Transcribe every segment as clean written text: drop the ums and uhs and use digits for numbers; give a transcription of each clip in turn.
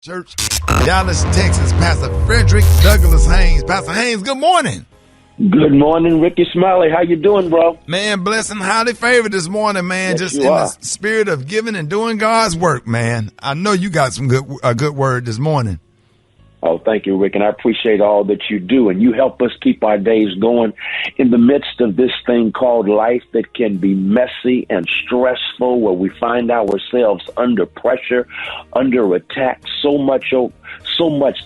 Church, Dallas, Texas, Pastor Frederick Douglass Haynes. Pastor Haynes, good morning. Good morning, Rickey Smiley. How you doing, bro? Man, blessed and highly favored this morning, man. Yes, just you in are. the spirit of giving and doing God's work, man. I know you got some good word this morning. Oh, thank you, Rick, and I appreciate all that you do. And you help us keep our days going in the midst of this thing called life that can be messy and stressful, where we find ourselves under pressure, under attack, so much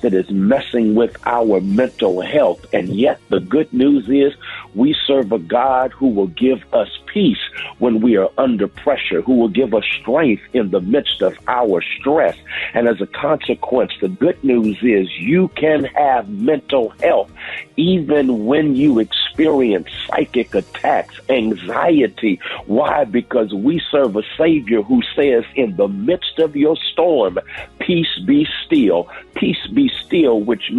that is messing with our mental health. And yet the good news is we serve a God who will give us peace when we are under pressure, who will give us strength in the midst of our stress. And as a consequence, the good news is you can have mental health even when you experience psychic attacks, anxiety. Why? Because we serve a Savior who says, in the midst of your storm, peace be still. Peace be still, which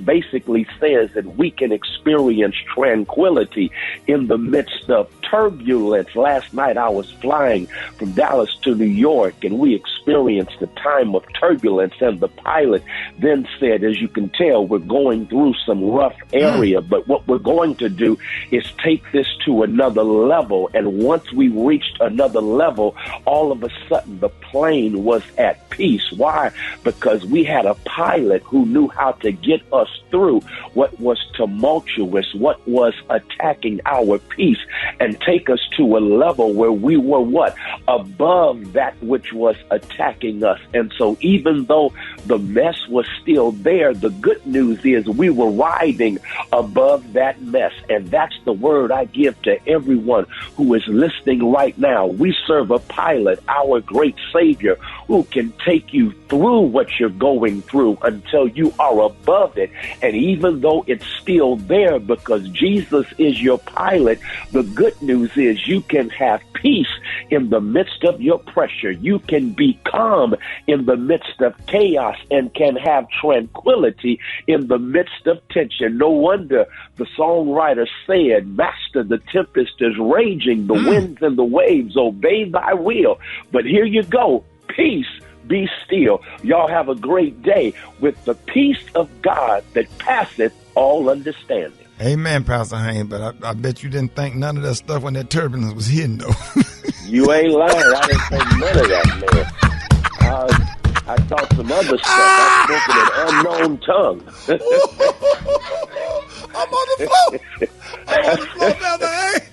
basically says that we can experience tranquility in the midst of turbulence. Last night I was flying from Dallas to New York, and we experienced a time of turbulence, and the pilot then said, as you can tell, we're going through some rough area, but what we're going to do is take this to another level. And once we reached another level, all of a sudden the plane was at peace. Why? Because we had a pilot who knew how to get us through what was tumultuous, what was attacking our peace, and take us to a level where we were what? Above that which was attacking us. And so even though the mess was still there, the good news is we were riding above that mess. And that's the word I give to everyone who is listening right now. We serve a pilot, our great Savior, who can take you through what you're going through until you are above it. And even though it's still there, because Jesus is your pilot, the good news is you can have peace in the midst of your pressure. You can be calm in the midst of chaos and can have tranquility in the midst of tension. No wonder the songwriter said, Master, the tempest is raging, the winds and the waves obey thy will. But here you go, peace be still. Y'all have a great day with the peace of God that passeth all understanding. Amen, Pastor Haynes, but I bet you didn't think none of that stuff when that turbulence was hitting, though. You ain't lying. I didn't think none of that, man. I thought some other stuff. I spoke in an unknown tongue. I'm on the floor. Pastor Haynes.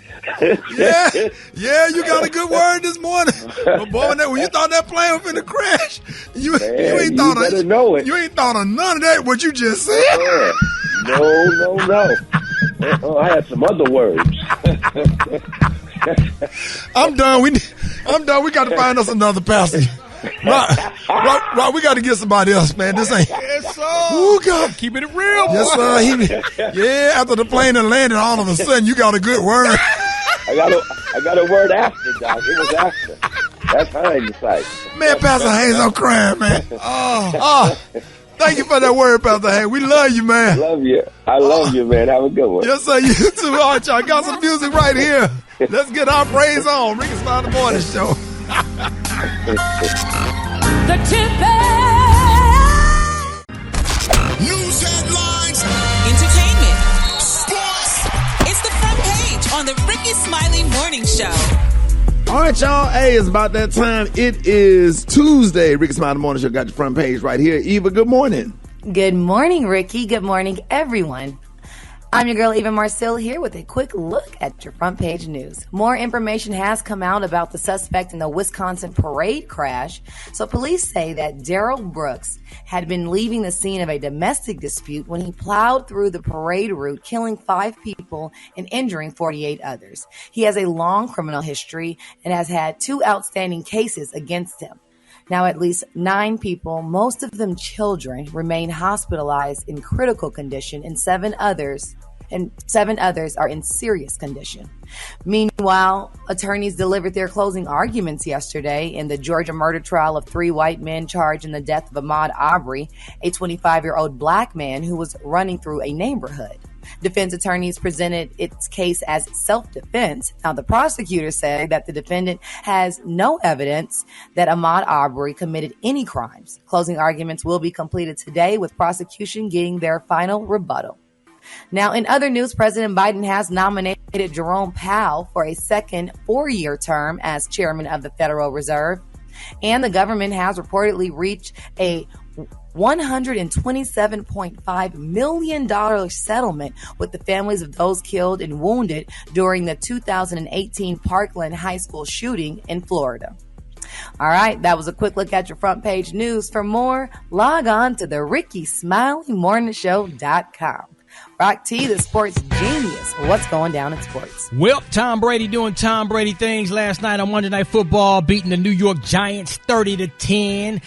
Yeah, you got a good word this morning. But boy, when you thought that plane was finna crash, you ain't thought of none of that, what you just said. No. I had some other words. I'm done. We got to find us another pastor. Right, we got to get somebody else, man. This ain't. Yes, sir. Ooh, God. Keeping it real, boy. Yes, sir. After the plane had landed, all of a sudden, you got a good word. I got a word after, Doc. It was after. That's hindsight. Man, Pastor Haynes, I'm crying, man. Thank you for that word, Pastor Haynes. We love you, man. Love you. I love you, man. Have a good one. Yes, sir. You too. All right, y'all. Got some music right here. Let's get our praise on. Rickey Smiley Morning Show. The Tempest. News headlines. Entertainment. Sports. It's the front page on the Rickey Smiley Morning Show. All right, y'all. Hey, it's about that time. It is Tuesday. Rickey Smiley Morning Show got your front page right here. Eva, good morning. Good morning, Ricky. Good morning, everyone. I'm your girl, Eva Marcel, here with a quick look at your front page news. More information has come out about the suspect in the Wisconsin parade crash. So police say that Daryl Brooks had been leaving the scene of a domestic dispute when he plowed through the parade route, killing 5 people and injuring 48 others. He has a long criminal history and has had 2 outstanding cases against him. Now, at least 9 people, most of them children, remain hospitalized in critical condition, and 7 others are in serious condition. Meanwhile, attorneys delivered their closing arguments yesterday in the Georgia murder trial of 3 white men charged in the death of Ahmaud Arbery, a 25-year-old black man who was running through a neighborhood. Defense attorneys presented its case as self-defense. Now, the prosecutor said that the defendant has no evidence that Ahmaud Arbery committed any crimes. Closing arguments will be completed today, with prosecution getting their final rebuttal. Now, in other news, President Biden has nominated Jerome Powell for a second 4-year term as chairman of the Federal Reserve. And the government has reportedly reached a $127.5 million settlement with the families of those killed and wounded during the 2018 Parkland High School shooting in Florida. All right, that was a quick look at your front page news. For more, log on to the RickySmileyMorningShow.com. Rock T, the sports genius. What's going down in sports? Well, Tom Brady doing Tom Brady things last night on Monday Night Football, beating the New York Giants 30-10.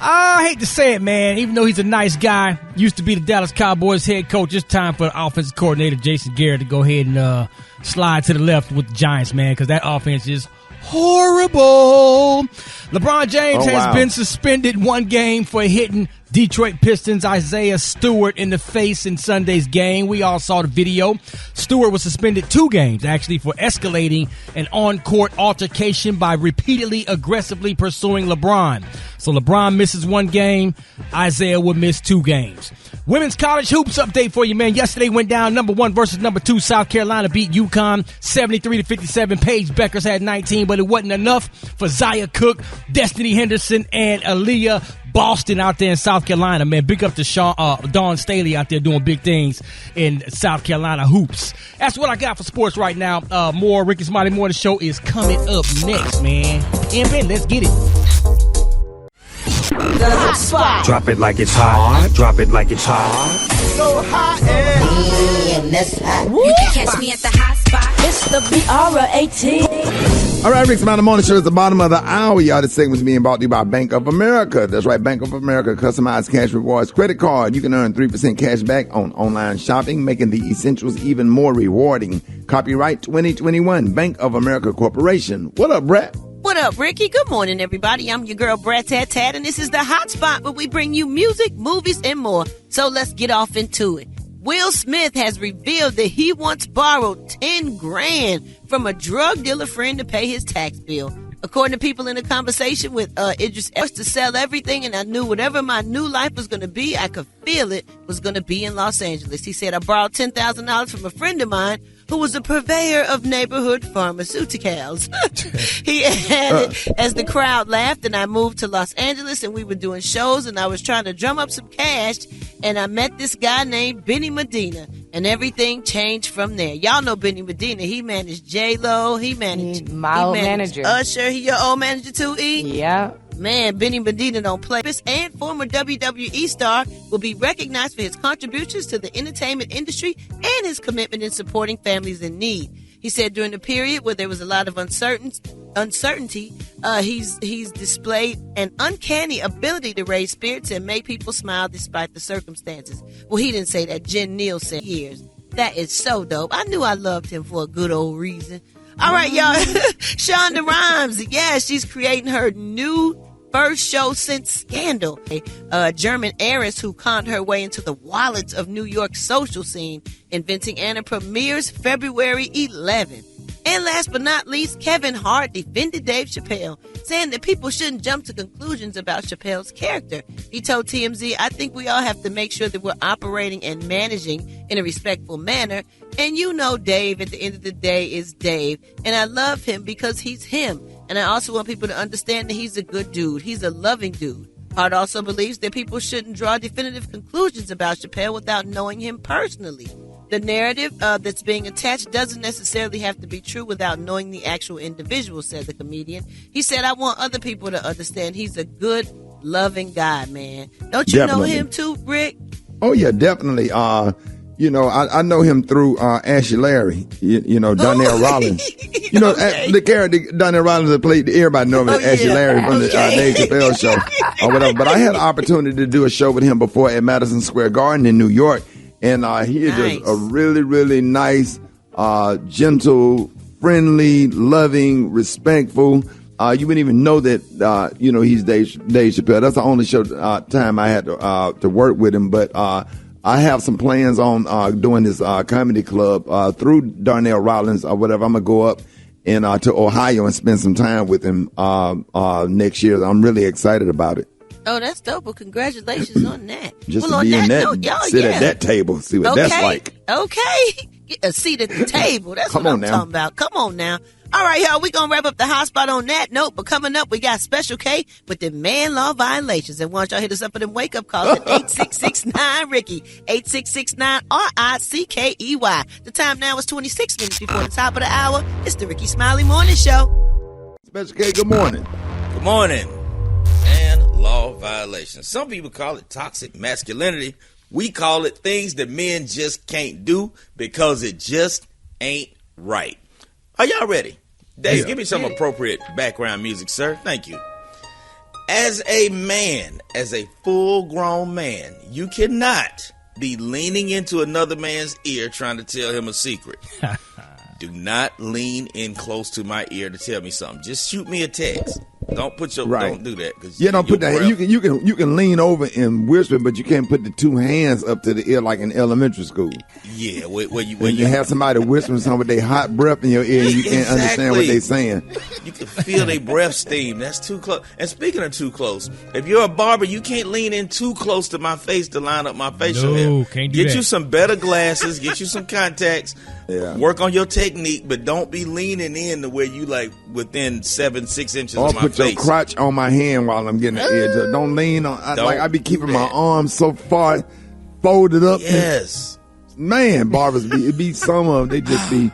I hate to say it, man. Even though he's a nice guy, used to be the Dallas Cowboys head coach, it's time for the offensive coordinator, Jason Garrett, to go ahead and slide to the left with the Giants, man, because that offense is horrible. LeBron James has been suspended 1 game for hitting Detroit Pistons Isaiah Stewart in the face in Sunday's game. We all saw the video. Stewart was suspended 2 games, actually, for escalating an on-court altercation by repeatedly aggressively pursuing LeBron. So LeBron misses 1 game. Isaiah would miss 2 games. Women's college hoops update for you, man. Yesterday went down number 1 versus number 2. South Carolina beat UConn 73-57. Paige Beckers had 19, but it wasn't enough for Zaya Cook, Destiny Henderson, and Aaliyah Boston out there in South Carolina, man. Big up to Dawn Staley out there doing big things in South Carolina hoops. That's what I got for sports right now. More Rickey Smiley Morning Show is coming up next, man. MB, let's get it. The hot spot. Drop it like it's hot. Drop it like it's hot. So hot Damn, that's hot. You can catch me at the hot spot. It's the BR18. All right, Rick's Mountain Morning Show is the bottom of the hour. Y'all, this segment is being brought to you by Bank of America. That's right, Bank of America customized cash rewards credit card. You can earn 3% cash back on online shopping, making the essentials even more rewarding. Copyright 2021, Bank of America Corporation. What up, Brett? What up, Ricky? Good morning, everybody. I'm your girl, Brad Tat Tat, and this is the Hot Spot, where we bring you music, movies, and more. So let's get off into it. Will Smith has revealed that he once borrowed $10,000 from a drug dealer friend to pay his tax bill. According to people in a conversation with Idris Elba, to sell everything, and I knew whatever my new life was going to be, I could feel it was going to be in Los Angeles. He said, I borrowed $10,000 from a friend of mine who was a purveyor of neighborhood pharmaceuticals. He added, as the crowd laughed, and I moved to Los Angeles, and we were doing shows, and I was trying to drum up some cash, and I met this guy named Benny Medina, and everything changed from there. Y'all know Benny Medina. He managed J-Lo. He managed manager. Usher. He your old manager too, E? Yeah. Man, Benny Medina don't play. And former WWE star will be recognized for his contributions to the entertainment industry and his commitment in supporting families in need. He said during the period where there was a lot of uncertainty, he's displayed an uncanny ability to raise spirits and make people smile despite the circumstances. Well, he didn't say that. Jen Neal said, "Years." That is so dope. I knew I loved him for a good old reason. All right, y'all. Shonda Rhimes, yeah, she's creating her new first show since Scandal. A German heiress who conned her way into the wallets of New York's social scene. Inventing Anna premieres February 11th. And last but not least, Kevin Hart defended Dave Chappelle, saying that people shouldn't jump to conclusions about Chappelle's character. He told TMZ, I think we all have to make sure that we're operating and managing in a respectful manner. And you know Dave, at the end of the day, is Dave. And I love him because he's him. And I also want people to understand that he's a good dude. He's a loving dude. Hart also believes that people shouldn't draw definitive conclusions about Chappelle without knowing him personally. The narrative that's being attached doesn't necessarily have to be true without knowing the actual individual, said the comedian. He said, I want other people to understand he's a good, loving guy, man. Don't you know him too, Rick? Oh, yeah, definitely. You know, I know him through Ashley Larry, you know, Donnell Rollins. You know, the character Donnell Rollins that played, everybody know him as Ashley Larry from the Dave Chappelle show or whatever. But I had an opportunity to do a show with him before at Madison Square Garden in New York. And he is just a really, really nice, gentle, friendly, loving, respectful. You wouldn't even know that, you know, he's Dave Chappelle. That's the only show time I had to work with him. But I have some plans on doing this comedy club through Darnell Rollins or whatever. I'm gonna go up and to Ohio and spend some time with him next year. I'm really excited about it. Oh, that's dope. Well, congratulations on that. Just to be in that, sit at that table, see what that's like. Okay. Get a seat at the table. That's what I'm talking about. Come on now. All right, y'all, we're going to wrap up the hot spot on that note. But coming up, we got Special K with the man law violations. And why don't y'all hit us up for them wake-up calls at 866-9-RICKY, 866-9-RICKEY. The time now is 26 minutes before the top of the hour. It's the Rickey Smiley Morning Show. Special K, good morning. Good morning. Man law violations. Some people call it toxic masculinity. We call it things that men just can't do because it just ain't right. Are y'all ready? Dave, give me some appropriate background music, sir. Thank you. As a man, as a full-grown man, you cannot be leaning into another man's ear trying to tell him a secret. Do not lean in close to my ear to tell me something. Just shoot me a text. Don't put your don't do that. Don't put that. You can lean over and whisper, but you can't put the two hands up to the ear like in elementary school. Yeah, when you have somebody whispering something with their hot breath in your ear, and you can't understand what they're saying. You can feel their breath steam. That's too close. And speaking of too close, if you're a barber, you can't lean in too close to my face to line up my facial hair. Can't do Get that. you some better glasses. Get you some contacts. Yeah. Work on your technique, but don't be leaning in to where you like within 7-6 inches of my face. Put your crotch on my hand while I'm getting the edge. Don't lean on. I be keeping my arms so far folded up. Yes. Man, barbers be some of them. They just be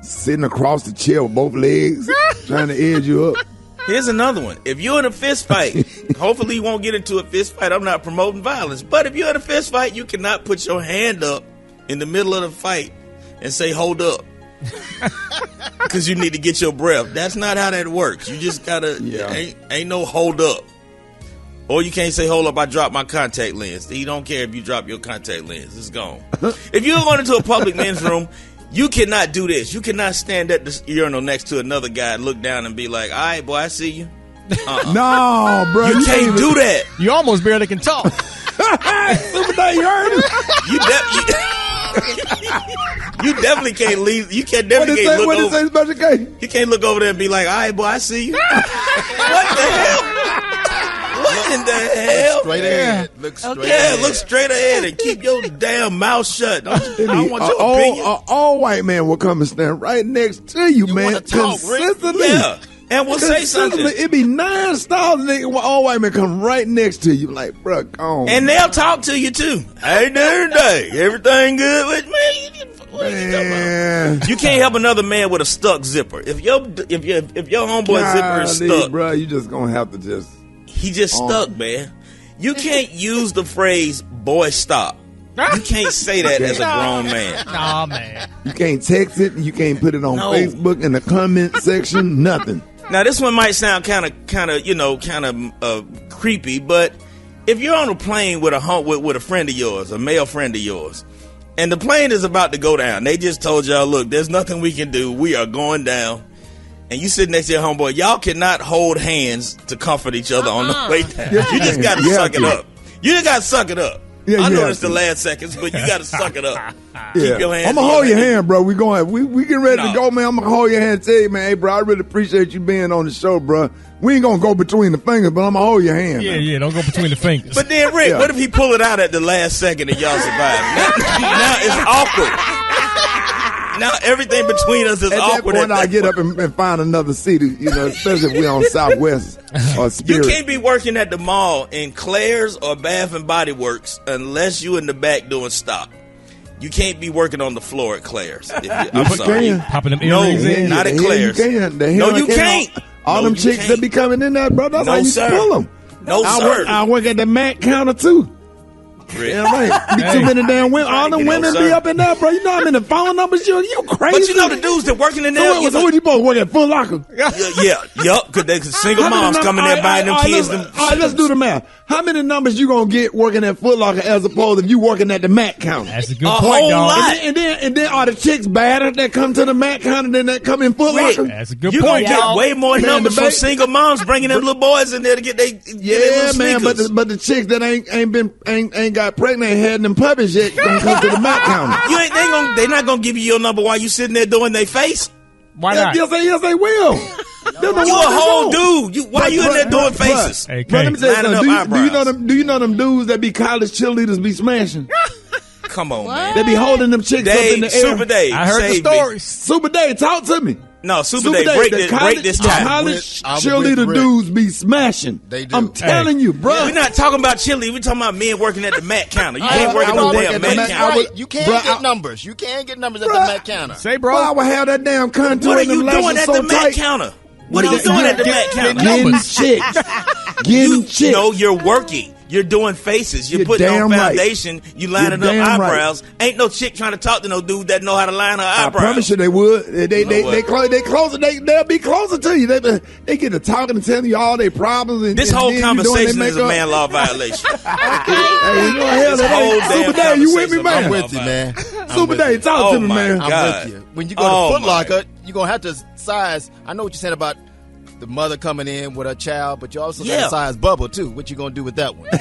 sitting across the chair with both legs, trying to edge you up. Here's another one. If you're in a fist fight, hopefully you won't get into a fist fight. I'm not promoting violence, but if you're in a fist fight, you cannot put your hand up in the middle of the fight and say, hold up. Because you need to get your breath. That's not how that works. You just gotta, ain't no hold up. Or you can't say, hold up, I dropped my contact lens. He don't care if you drop your contact lens. It's gone. If you're going into a public men's room, you cannot do this. You cannot stand at the urinal next to another guy and look down and be like, all right, boy, I see you. No, bro. You can't do that. You almost barely can talk. Super day, you heard You definitely can't leave. You can't definitely can't look over. What did it say, You can't look over there and be like, all right, boy, I see you. What the hell? What in the hell? Straight ahead. Look straight ahead. Look straight ahead and keep your damn mouth shut. I don't want your opinion. An all white man will come and stand right next to you, man. Consistently. Yeah. And we'll say something. It be 9 styles and all white men come right next to you. Like, bro, come on. And they'll talk to you too. Hey, there today. Everything good with me? What are you talking about? You can't help another man with a stuck zipper. If your homeboy zipper is stuck, bro, you just gonna have to just. He just stuck, man. You can't use the phrase "boy stop." You can't say that as a grown man. Nah, man. You can't text it. You can't put it on Facebook in the comment section. Nothing. Now this one might sound kind of creepy, but if you're on a plane with a friend of yours, a male friend of yours, and the plane is about to go down, they just told y'all, look, there's nothing we can do. We are going down. And you sit next to your homeboy, y'all cannot hold hands to comfort each other on the way down. You just got to suck it up. You just got to suck it up. Yeah, I know it's the last seconds, but you got to suck it up. Keep your hands. I'm gonna hold your hand, bro. We getting ready to go, man. I'm gonna hold your hand and tell you, man, hey, bro, I really appreciate you being on the show, bro. We ain't gonna go between the fingers, but I'm gonna hold your hand. Yeah, don't go between the fingers. But then, Rick, what if he pull it out at the last second and y'all survive? Now it's awkward. Now everything between us is awkward. At that point, I get up and find another seat, especially if we're on Southwest or Spirit. You can't be working at the mall in Claire's or Bath and Body Works unless you in the back doing stock. You can't be working on the floor at Claire's. I'm sorry. Popping them earrings in. Not at Claire's. No, you can't. All them chicks that be coming in there, bro, that's how you pull them. No, sir. I work at the Mac counter, too. Yeah, right. Be too many damn women. All them women be up in there, bro. You know how many phone numbers you crazy. But you know the dudes that working in there. So what you both work at Foot Locker? Yup. Because they single moms coming there buying them kids. All right, let's do the math. How many numbers you gonna get working at Foot Locker as opposed if you working at the Mac counter? That's a good point, dog. And then are the chicks badder that come to the Mac counter than that come in Foot Locker? That's a good You point. gonna get way more numbers from single moms bringing them little boys in there to get they man. But the chicks that ain't got pregnant and had them puppies yet gonna come to the Mac counter. They not gonna give you your number while you sitting there doing their face. Why not? Yes, they will. You a whole dude. Why you in there doing faces? Hey, Bro, let me tell you Lining something. up eyebrows. Do you know them dudes that be college cheerleaders be smashing? Come on, man. They be holding them chicks up in the air. Super Dave. I heard the save me. stories. Super Dave, talk to me. No, Super Dave, break this The time. college I'm with cheerleader Rick. dudes be smashing. They do. I'm telling you, bro. We're not talking about chili. We're talking about men working at the Mac counter. You can't work at no damn Mac counter. You can't get numbers. You can't get numbers at the Mac counter. Say, bro. Why I would have that damn contour What are and them you doing lashes at so the Mac tight? counter? What are you doing at the Mac counter? Getting chicks. Getting chicks. No, you're working. You're doing faces. You're putting on damn right. foundation. You lining You're up damn right. eyebrows. Ain't no chick trying to talk to no dude that know how to line her I eyebrows. promise you they would. They closer. They'll be closer to you. They get to talking and telling you all their problems. And, This and whole then conversation you is a man law violation. Hey, you know hell This that whole ain't. damn Super Dave, you with me, conversation man? I'm with you, man. Super Dave, talk to me, my man. I'm God. with you. When you go Oh, to Foot my. Locker, you're going to have to size. I know what you said about the mother coming in with her child, but you also got to size Bubba, too. What you going to do with that one? You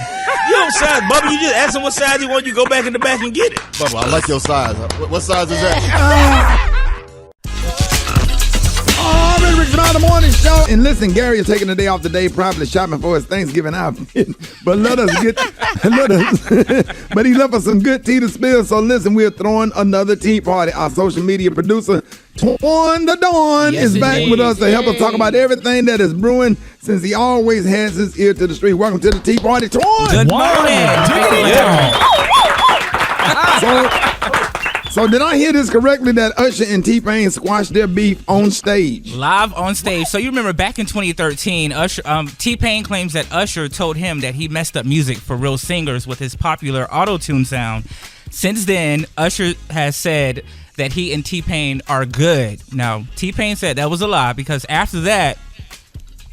don't size Bubba. You just ask him what size you want. You go back in the back and get it. Bubba, I like your size. What size is that? Oh, I'm Rick Smiley, the morning show. And listen, Gary is taking the day off today, probably shopping for his Thanksgiving outfit. But but he left us some good tea to spill. So listen, we're throwing another tea party. Our social media producer, Twan the Dawn, is back with us to help us talk about everything that is brewing since he always has his ear to the street. Welcome to the tea party, Twan. Good morning. So did I hear this correctly that Usher and T-Pain squashed their beef on stage? Live on stage. So you remember back in 2013, T-Pain claims that Usher told him that he messed up music for real singers with his popular auto-tune sound. Since then, Usher has said that he and T-Pain are good. Now, T-Pain said that was a lie because after that,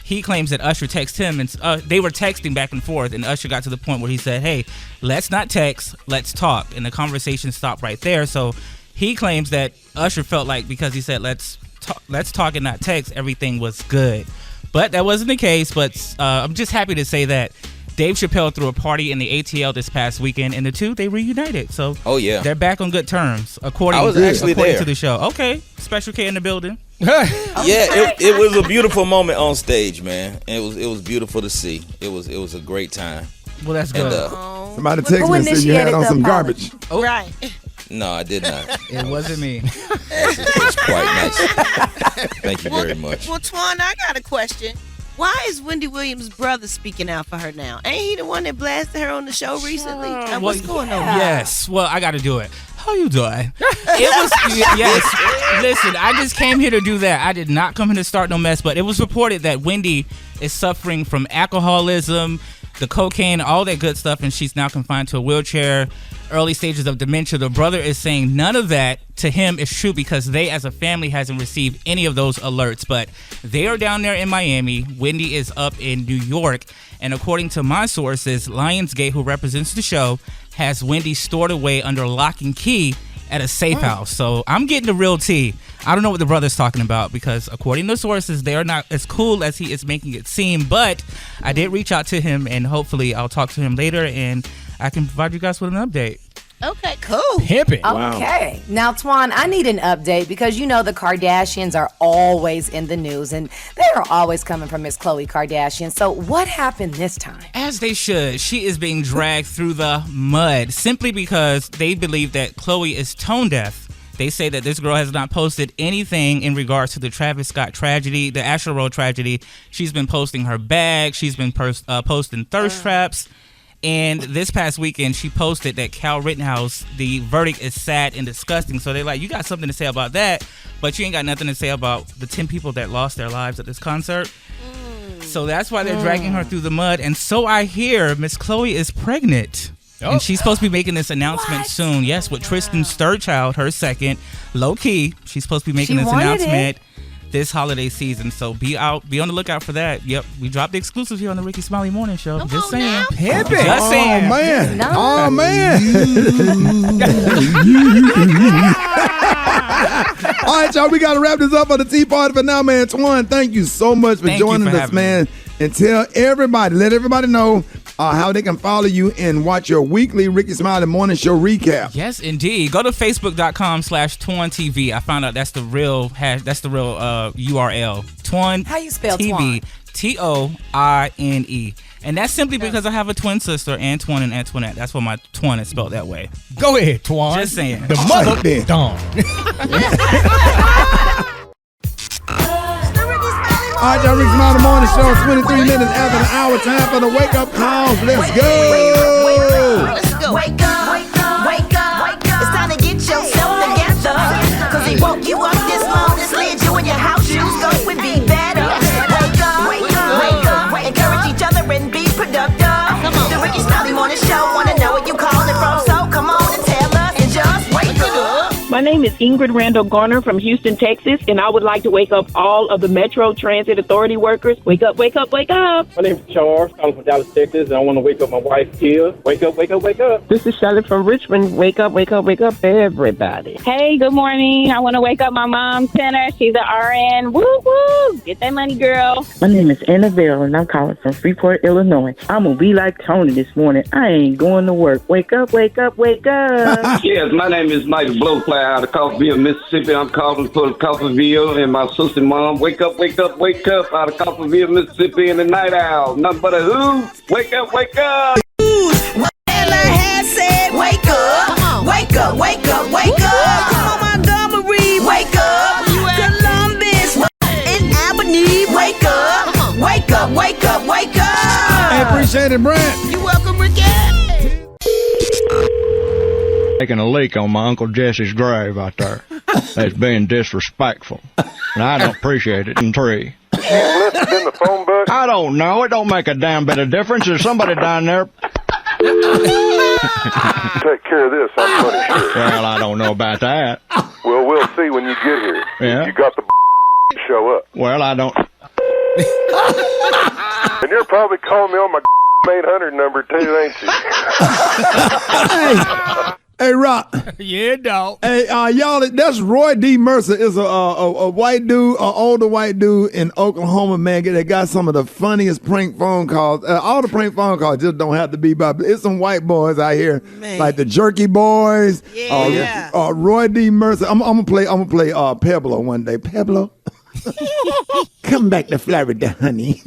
he claims that Usher texted him, and they were texting back and forth, and Usher got to the point where he said, hey, let's not text, let's talk. And the conversation stopped right there. So he claims that Usher felt like because he said, let's talk and not text, everything was good. But that wasn't the case. But I'm just happy to say that Dave Chappelle threw a party in the ATL this past weekend, and the two, they reunited. So they're back on good terms, according to the show. Okay, Special K in the building. It was a beautiful moment on stage, man. It was beautiful to see. It was a great time. Well, that's good. Somebody texted me and said you had on some garbage. Oh. Right. No, I did not. It wasn't me. It was quite nice. Thank you very much. Well, Twan, I got a question. Why is Wendy Williams' brother speaking out for her now? Ain't he the one that blasted her on the show recently? What's going on? Yes. Well, I got to do it. How you doing? Yes. Listen, I just came here to do that. I did not come here to start no mess, but it was reported that Wendy is suffering from alcoholism, the cocaine, all that good stuff, and she's now confined to a wheelchair, early stages of dementia. The brother is saying none of that to him is true because they as a family hasn't received any of those alerts, but they are down there in Miami. Wendy is up in New York, and according to my sources, Lionsgate, who represents the show, has Wendy stored away under lock and key at a safe house. So I'm getting the real tea. I don't know what the brother's talking about because according to sources, they are not as cool as he is making it seem, but I did reach out to him and hopefully I'll talk to him later and I can provide you guys with an update. Okay, cool. Pimpin'. Okay. Now, Twan, I need an update because you know the Kardashians are always in the news and they are always coming from Miss Khloe Kardashian. So what happened this time? As they should. She is being dragged through the mud simply because they believe that Khloe is tone deaf. They say that this girl has not posted anything in regards to the Travis Scott tragedy, the Asher Road tragedy. She's been posting her bag. She's been posting thirst traps. And this past weekend, she posted that Cal Rittenhouse, the verdict is sad and disgusting. So they're like, you got something to say about that, but you ain't got nothing to say about the 10 people that lost their lives at this concert. So that's why they're dragging her through the mud. And so I hear Miss Khloe is pregnant. And she's supposed to be making this announcement soon. Yes, with Tristan's third child, her second. Low key, she's supposed to be making this announcement. this holiday season. So be on the lookout for that. Yep, we dropped the exclusive here on the Rickey Smiley Morning Show. Just saying. Pimp it. Just saying. Man. No. Oh, man. All right, y'all, we got to wrap this up on the Tea Party for now, man. Twan, thank you so much for joining us, man. And let everybody know how they can follow you and watch your weekly Rickey Smiley Morning Show recap. Yes, indeed. Go to facebook.com/TwanTV. I found out that's the real URL. Twan. How you spell TV? Twan? TOINE. And that's simply because I have a twin sister, Antoine and Antoinette. That's why my Twan is spelled that way. Go ahead, Twan. Just saying. The mother done. All right, y'all, Rickey Smiley Morning Show, 23 minutes after the hour. Time for the wake-up calls. Let's go. Let's go. Wake up, wake up, wake up, wake up. It's time to get yourself together. Cause he woke you up this morning, slid you in your house shoes, go and be better. Wake up, wake up, wake up. Encourage each other and be productive. The Rickey Smiley Morning Show, wanna know where you calling from, so come on and tell us and just wake up. My name is Ingrid Randall Garner from Houston, Texas, and I would like to wake up all of the Metro Transit Authority workers. Wake up, wake up, wake up. My name is Charles, calling from Dallas, Texas, and I want to wake up my wife, Kia. Wake up, wake up, wake up. This is Charlotte from Richmond. Wake up, wake up, wake up, everybody. Hey, good morning. I want to wake up my mom, Tanner. She's an RN. Woo, woo. Get that money, girl. My name is Annabelle, and I'm calling from Freeport, Illinois. I'm going to be like Tony this morning. I ain't going to work. Wake up, wake up, wake up. Yes, my name is Mike Blowfly out of Coffeeville, Mississippi. I'm calling for Coffeeville and my sister mom. Wake up, wake up, wake up out of Coffeeville, Mississippi, and the night owl. Nothing but a who? Wake up, wake up. Wake up, wake up, wake up, wake up. Come on, Montgomery, wake up. Columbus and Albany, wake up. Wake up, wake up, wake up. I appreciate it, Brent. You're welcome, Ricky. Taking a leak on my Uncle Jesse's grave out there. That's being disrespectful. And I don't appreciate it. And three. She's listed in the phone book? I don't know. It don't make a damn bit of difference. There's somebody down there. Take care of this, I'm pretty sure. Well, I don't know about that. Well, we'll see when you get here. Yeah. You got the show up. Well, I don't. And you're probably calling me on my 800 number too, ain't you? Hey, Rock. Yeah, dog. Hey, y'all, that's Roy D. Mercer is a white dude, an older white dude in Oklahoma, man. That got some of the funniest prank phone calls. All the prank phone calls just don't have to be by. It's some white boys out here, man. Like the Jerky Boys. Yeah. Roy D. Mercer. I'm gonna play Pablo one day. Pablo. Come back to Florida, honey.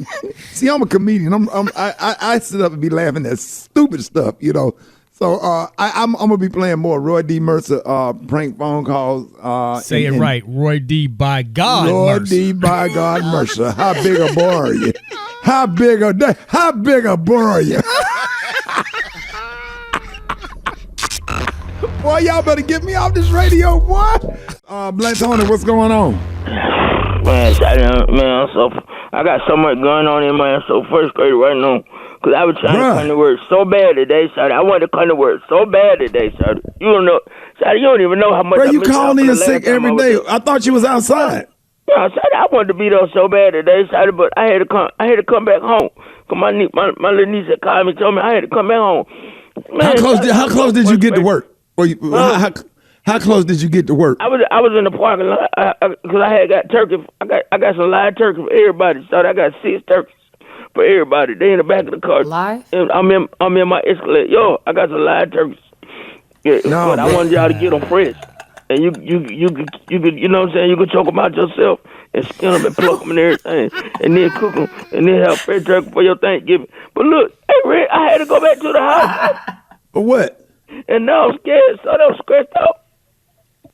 See, I'm a comedian. I sit up and be laughing at stupid stuff, you know. So I'm gonna be playing more Roy D. Mercer prank phone calls. Say it right, Roy D. By God Roy Mercer. D. By God Mercer. How big a boy are you? How big a boy are you? Boy, y'all better get me off this radio, boy. Black Tony, what's going on? Man, I got so much going on in my first grade right now. Cause I was trying to come to work so bad today, Shawty. I wanted to come to work so bad today, Shawty. You don't know, Shawty. You don't even know how much. Bro, you calling in sick every day. I thought you was outside. Yeah, Shawty, I wanted to be there so bad today, Shawty, but I had to come back home. Cause my little niece had called me, told me I had to come back home. Man, how close did you get to work? How close did you get to work? I was in the parking lot because I had got turkey. I got some live turkey for everybody. Shawty, I got 6 turkeys. For everybody, they in the back of the car. Live? And I'm in my Escalade. Yo, I got some live turkeys. Yeah, no, but I wanted y'all to get them fresh. And you could, you know what I'm saying? You could choke them out yourself and skin them and pluck them and everything, and then cook them and then have fresh turkey for your Thanksgiving. But look, hey Rick, I had to go back to the house. For what? And now I'm scared, so I'm stressed out.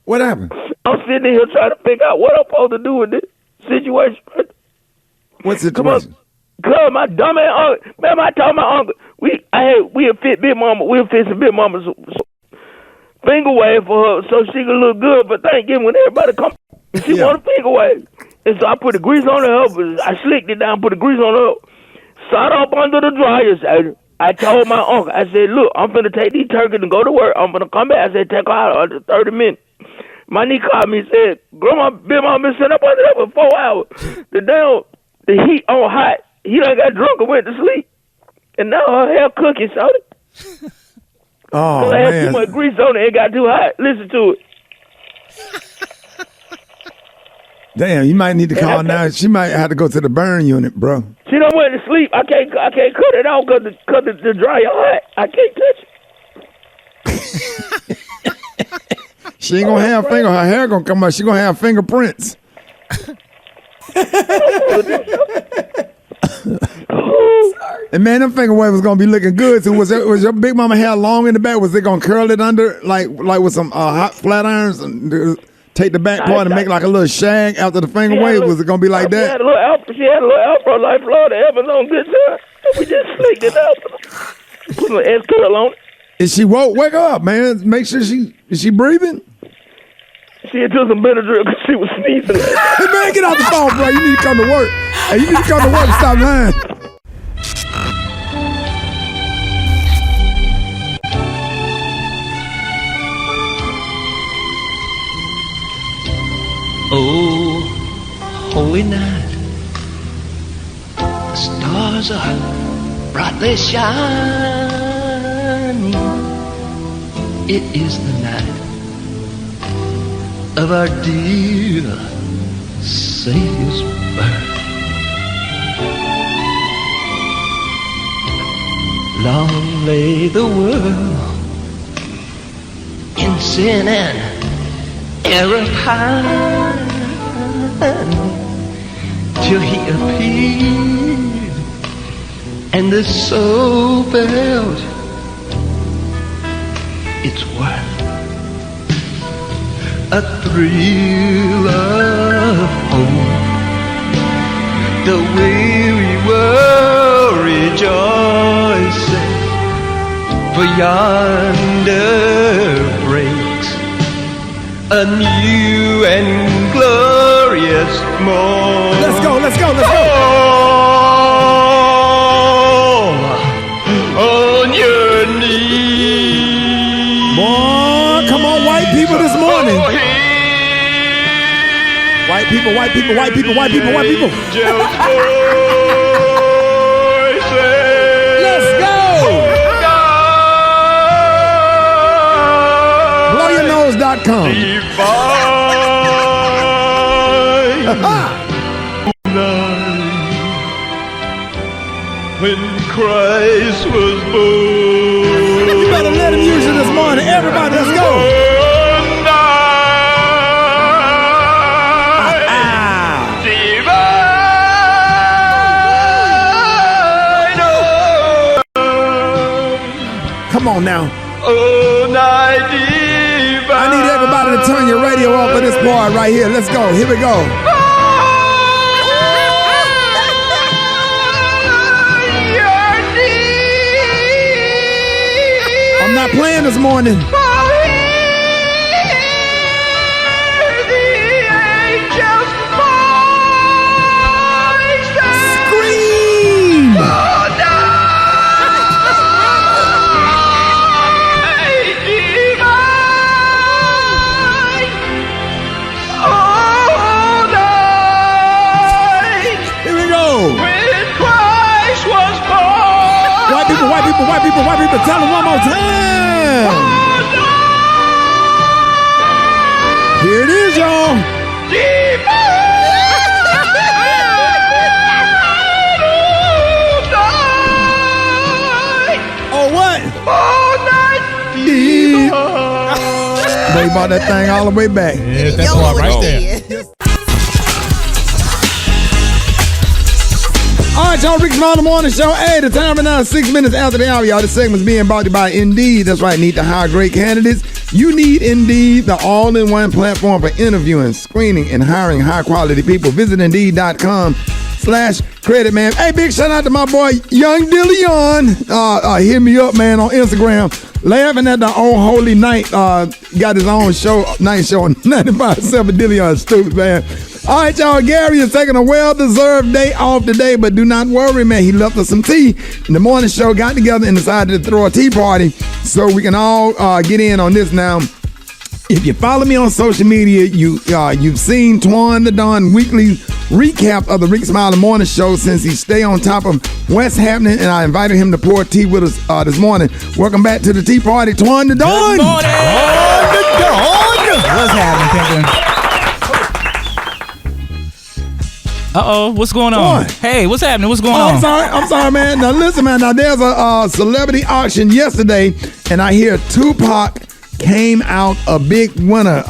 What happened? I'm sitting here trying to figure out what I'm supposed to do with this situation. What situation? Cause my dumb ass uncle, man, I told my uncle we'll fit Big Mama, we'll fit some Big Mama's finger wave for her so she can look good for Thanksgiving when everybody come. She want a finger wave, and so I put the grease on her. I slicked it down, put the grease on her. Sat up under the dryer. I told my uncle, I said, look, I'm finna take these turkeys and go to work. I'm finna come back. I said, take her out under 30 minutes. My niece called me and said, Grandma, Big Mama been sitting up under there for 4 hours. The heat on hot. He done got drunk and went to sleep. And now her hair cooking, Shorty. Oh, I had man. too much grease on it. It got too hot. Listen to it. Damn, you might need to call now. She might have to go to the burn unit, bro. She done went to sleep. I can't cut it out because the dryer hot. I can't touch it. She ain't gonna have finger. Her hair gonna come out. She gonna have fingerprints. And man, them finger waves was gonna be looking good. So was your big mama hair long in the back? Was it gonna curl it under like with some hot flat irons and take the back part and make like a little shag after the finger wave? Was it gonna be like that? She had a little afro like Florida Evans on good time. We just slicked it out. Put a little S curl on it. Is she woke? Wake her up, man. Make sure is she breathing? She had took some Benadryl because she was sneezing. Hey man, get off the phone, bro. You need to come to work. Hey, you need to come to work and stop lying. Oh, holy night, the stars are brightly shining. It is the night of our dear Savior's birth. Long lay the world in sin and error pine, till he appeared and the soul felt its worth. A thrill of hope, the weary world rejoices, for yonder breaks a new and glorious morn. Let's go. On your knees. Boy, come on, white people this morning. White people. Let's go. BlowYourNose.com. When Christ was born. You better let him use you this morning. Everybody, let's go. Come on now. Oh, night divine. I need everybody to turn your radio off for this part right here. Let's go. Here we go. I'm not playing this morning. Scream! White people, tell them one more time. Here it is, y'all. Oh, what? They brought that thing all the way back. Yeah, that part right there. All right, y'all, Rickey Smiley Morning Show. Hey, the time right now is 6 minutes after the hour, y'all. This segment's being brought to you by Indeed. That's right, need to hire great candidates. You need Indeed, the all-in-one platform for interviewing, screening, and hiring high-quality people. Visit Indeed.com/credit, man. Hey, big shout out to my boy, Young DeLeon. Hit me up, man, on Instagram. Laughing at the old holy night. Got his own show, night show on 95.7 DeLeon. Stupid, man. All right, y'all. Gary is taking a well-deserved day off today, but do not worry, man. He left us some tea. And the morning show got together and decided to throw a tea party so we can all get in on this now. If you follow me on social media, you've seen Twan the Don weekly recap of the Rickey Smiley Morning Show since he stay on top of what's happening, and I invited him to pour tea with us this morning. Welcome back to the Tea Party, Twan the Don. Good morning. Twan the Don. What's happening, Pimpin'? What's going on? Hey, what's happening? What's going on? I'm sorry, man. Now listen, man. Now there's a celebrity auction yesterday, and I hear Tupac came out a big winner.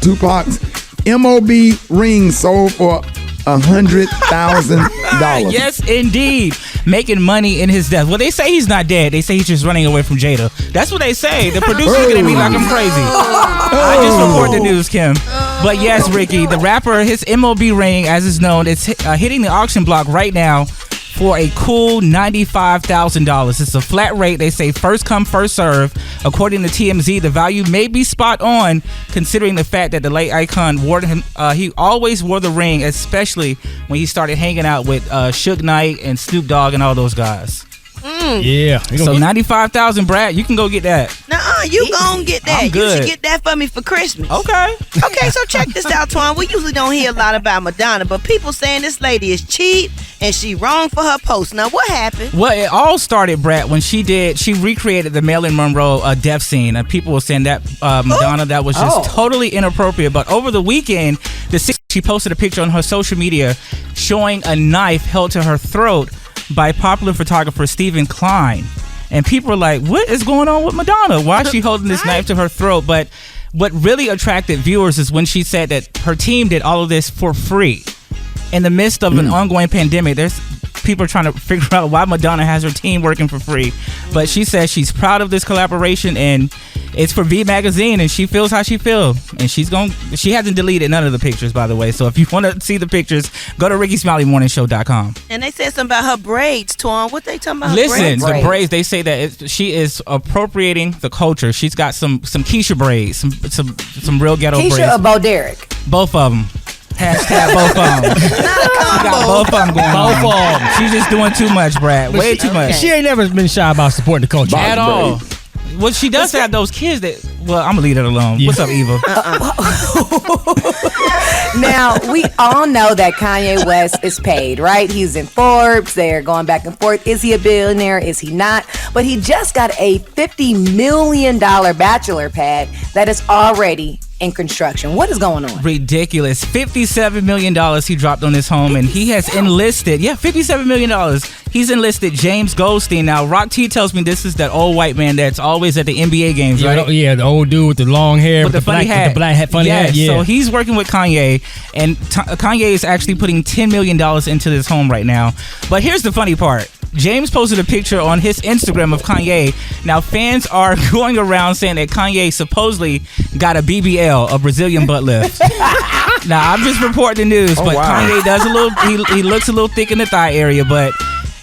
Tupac's MOB ring sold for $100,000. Yes, indeed. Making money in his death. Well, they say he's not dead. They say he's just running away from Jada. That's what they say. The producer's looking at me like I'm crazy. I just report the news, Kim. But yes, Ricky, the rapper, his MOB ring, as is known, it's hitting the auction block right now for a cool $95,000. It's a flat rate. They say first come, first serve. According to TMZ, the value may be spot on, considering the fact that the late icon wore him. He always wore the ring, especially when he started hanging out with Suge Knight and Snoop Dogg and all those guys. Yeah. So $95,000, Brad. You can go get that. Nuh-uh, you gon' get that. I'm good. You should get that for me for Christmas. Okay. Okay, so check this out, Twan. We usually don't hear a lot about Madonna, but people saying this lady is cheap and she wrong for her post. Now, what happened? Well, it all started, Brad, when she recreated the Marilyn Monroe death scene. And people were saying that Madonna, that was just totally inappropriate. But over the weekend, she posted a picture on her social media showing a knife held to her throat by popular photographer Stephen Klein. And people are like, what is going on with Madonna? Why is she holding this knife to her throat? But what really attracted viewers is when she said that her team did all of this for free. In the midst of an ongoing pandemic, there's people are trying to figure out why Madonna has her team working for free. But she says she's proud of this collaboration, and it's for V Magazine, and she feels how she feels. And she hasn't deleted none of the pictures, by the way. So if you want to see the pictures, go to RickySmileyMorningShow.com. And they said something about her braids, Twan. What they talking about? Listen, the braids, they say that she is appropriating the culture. She's got some Keisha braids, some real ghetto braids. Keisha or Bo Derek? Both of them. Hashtag both of them. She got both of them going on. Both of them. She's just doing too much, Brad. Way too much. She ain't never been shy about supporting the culture. At all. Well, she does have those kids that... Well, I'm going to leave that alone. Yeah. What's up, Eva? Now, we all know that Kanye West is paid, right? He's in Forbes. They're going back and forth. Is he a billionaire? Is he not? But he just got a $50 million bachelor pad that is already in construction. What is going on? Ridiculous. $57 million he dropped on his home, and he has enlisted... Yeah, $57 million. He's enlisted James Goldstein. Now, Rock T tells me this is that old white man that's always at the NBA games, right? Yeah, the old dude with the long hair, with the funny hat. With the black hat, funny hat. Yeah. So he's working with Kanye, and Kanye is actually putting $10 million into this home right now. But here's the funny part. James posted a picture on his Instagram of Kanye. Now, fans are going around saying that Kanye supposedly got a BBL, a Brazilian butt lift. Now, I'm just reporting the news, but Kanye does he looks a little thick in the thigh area, but...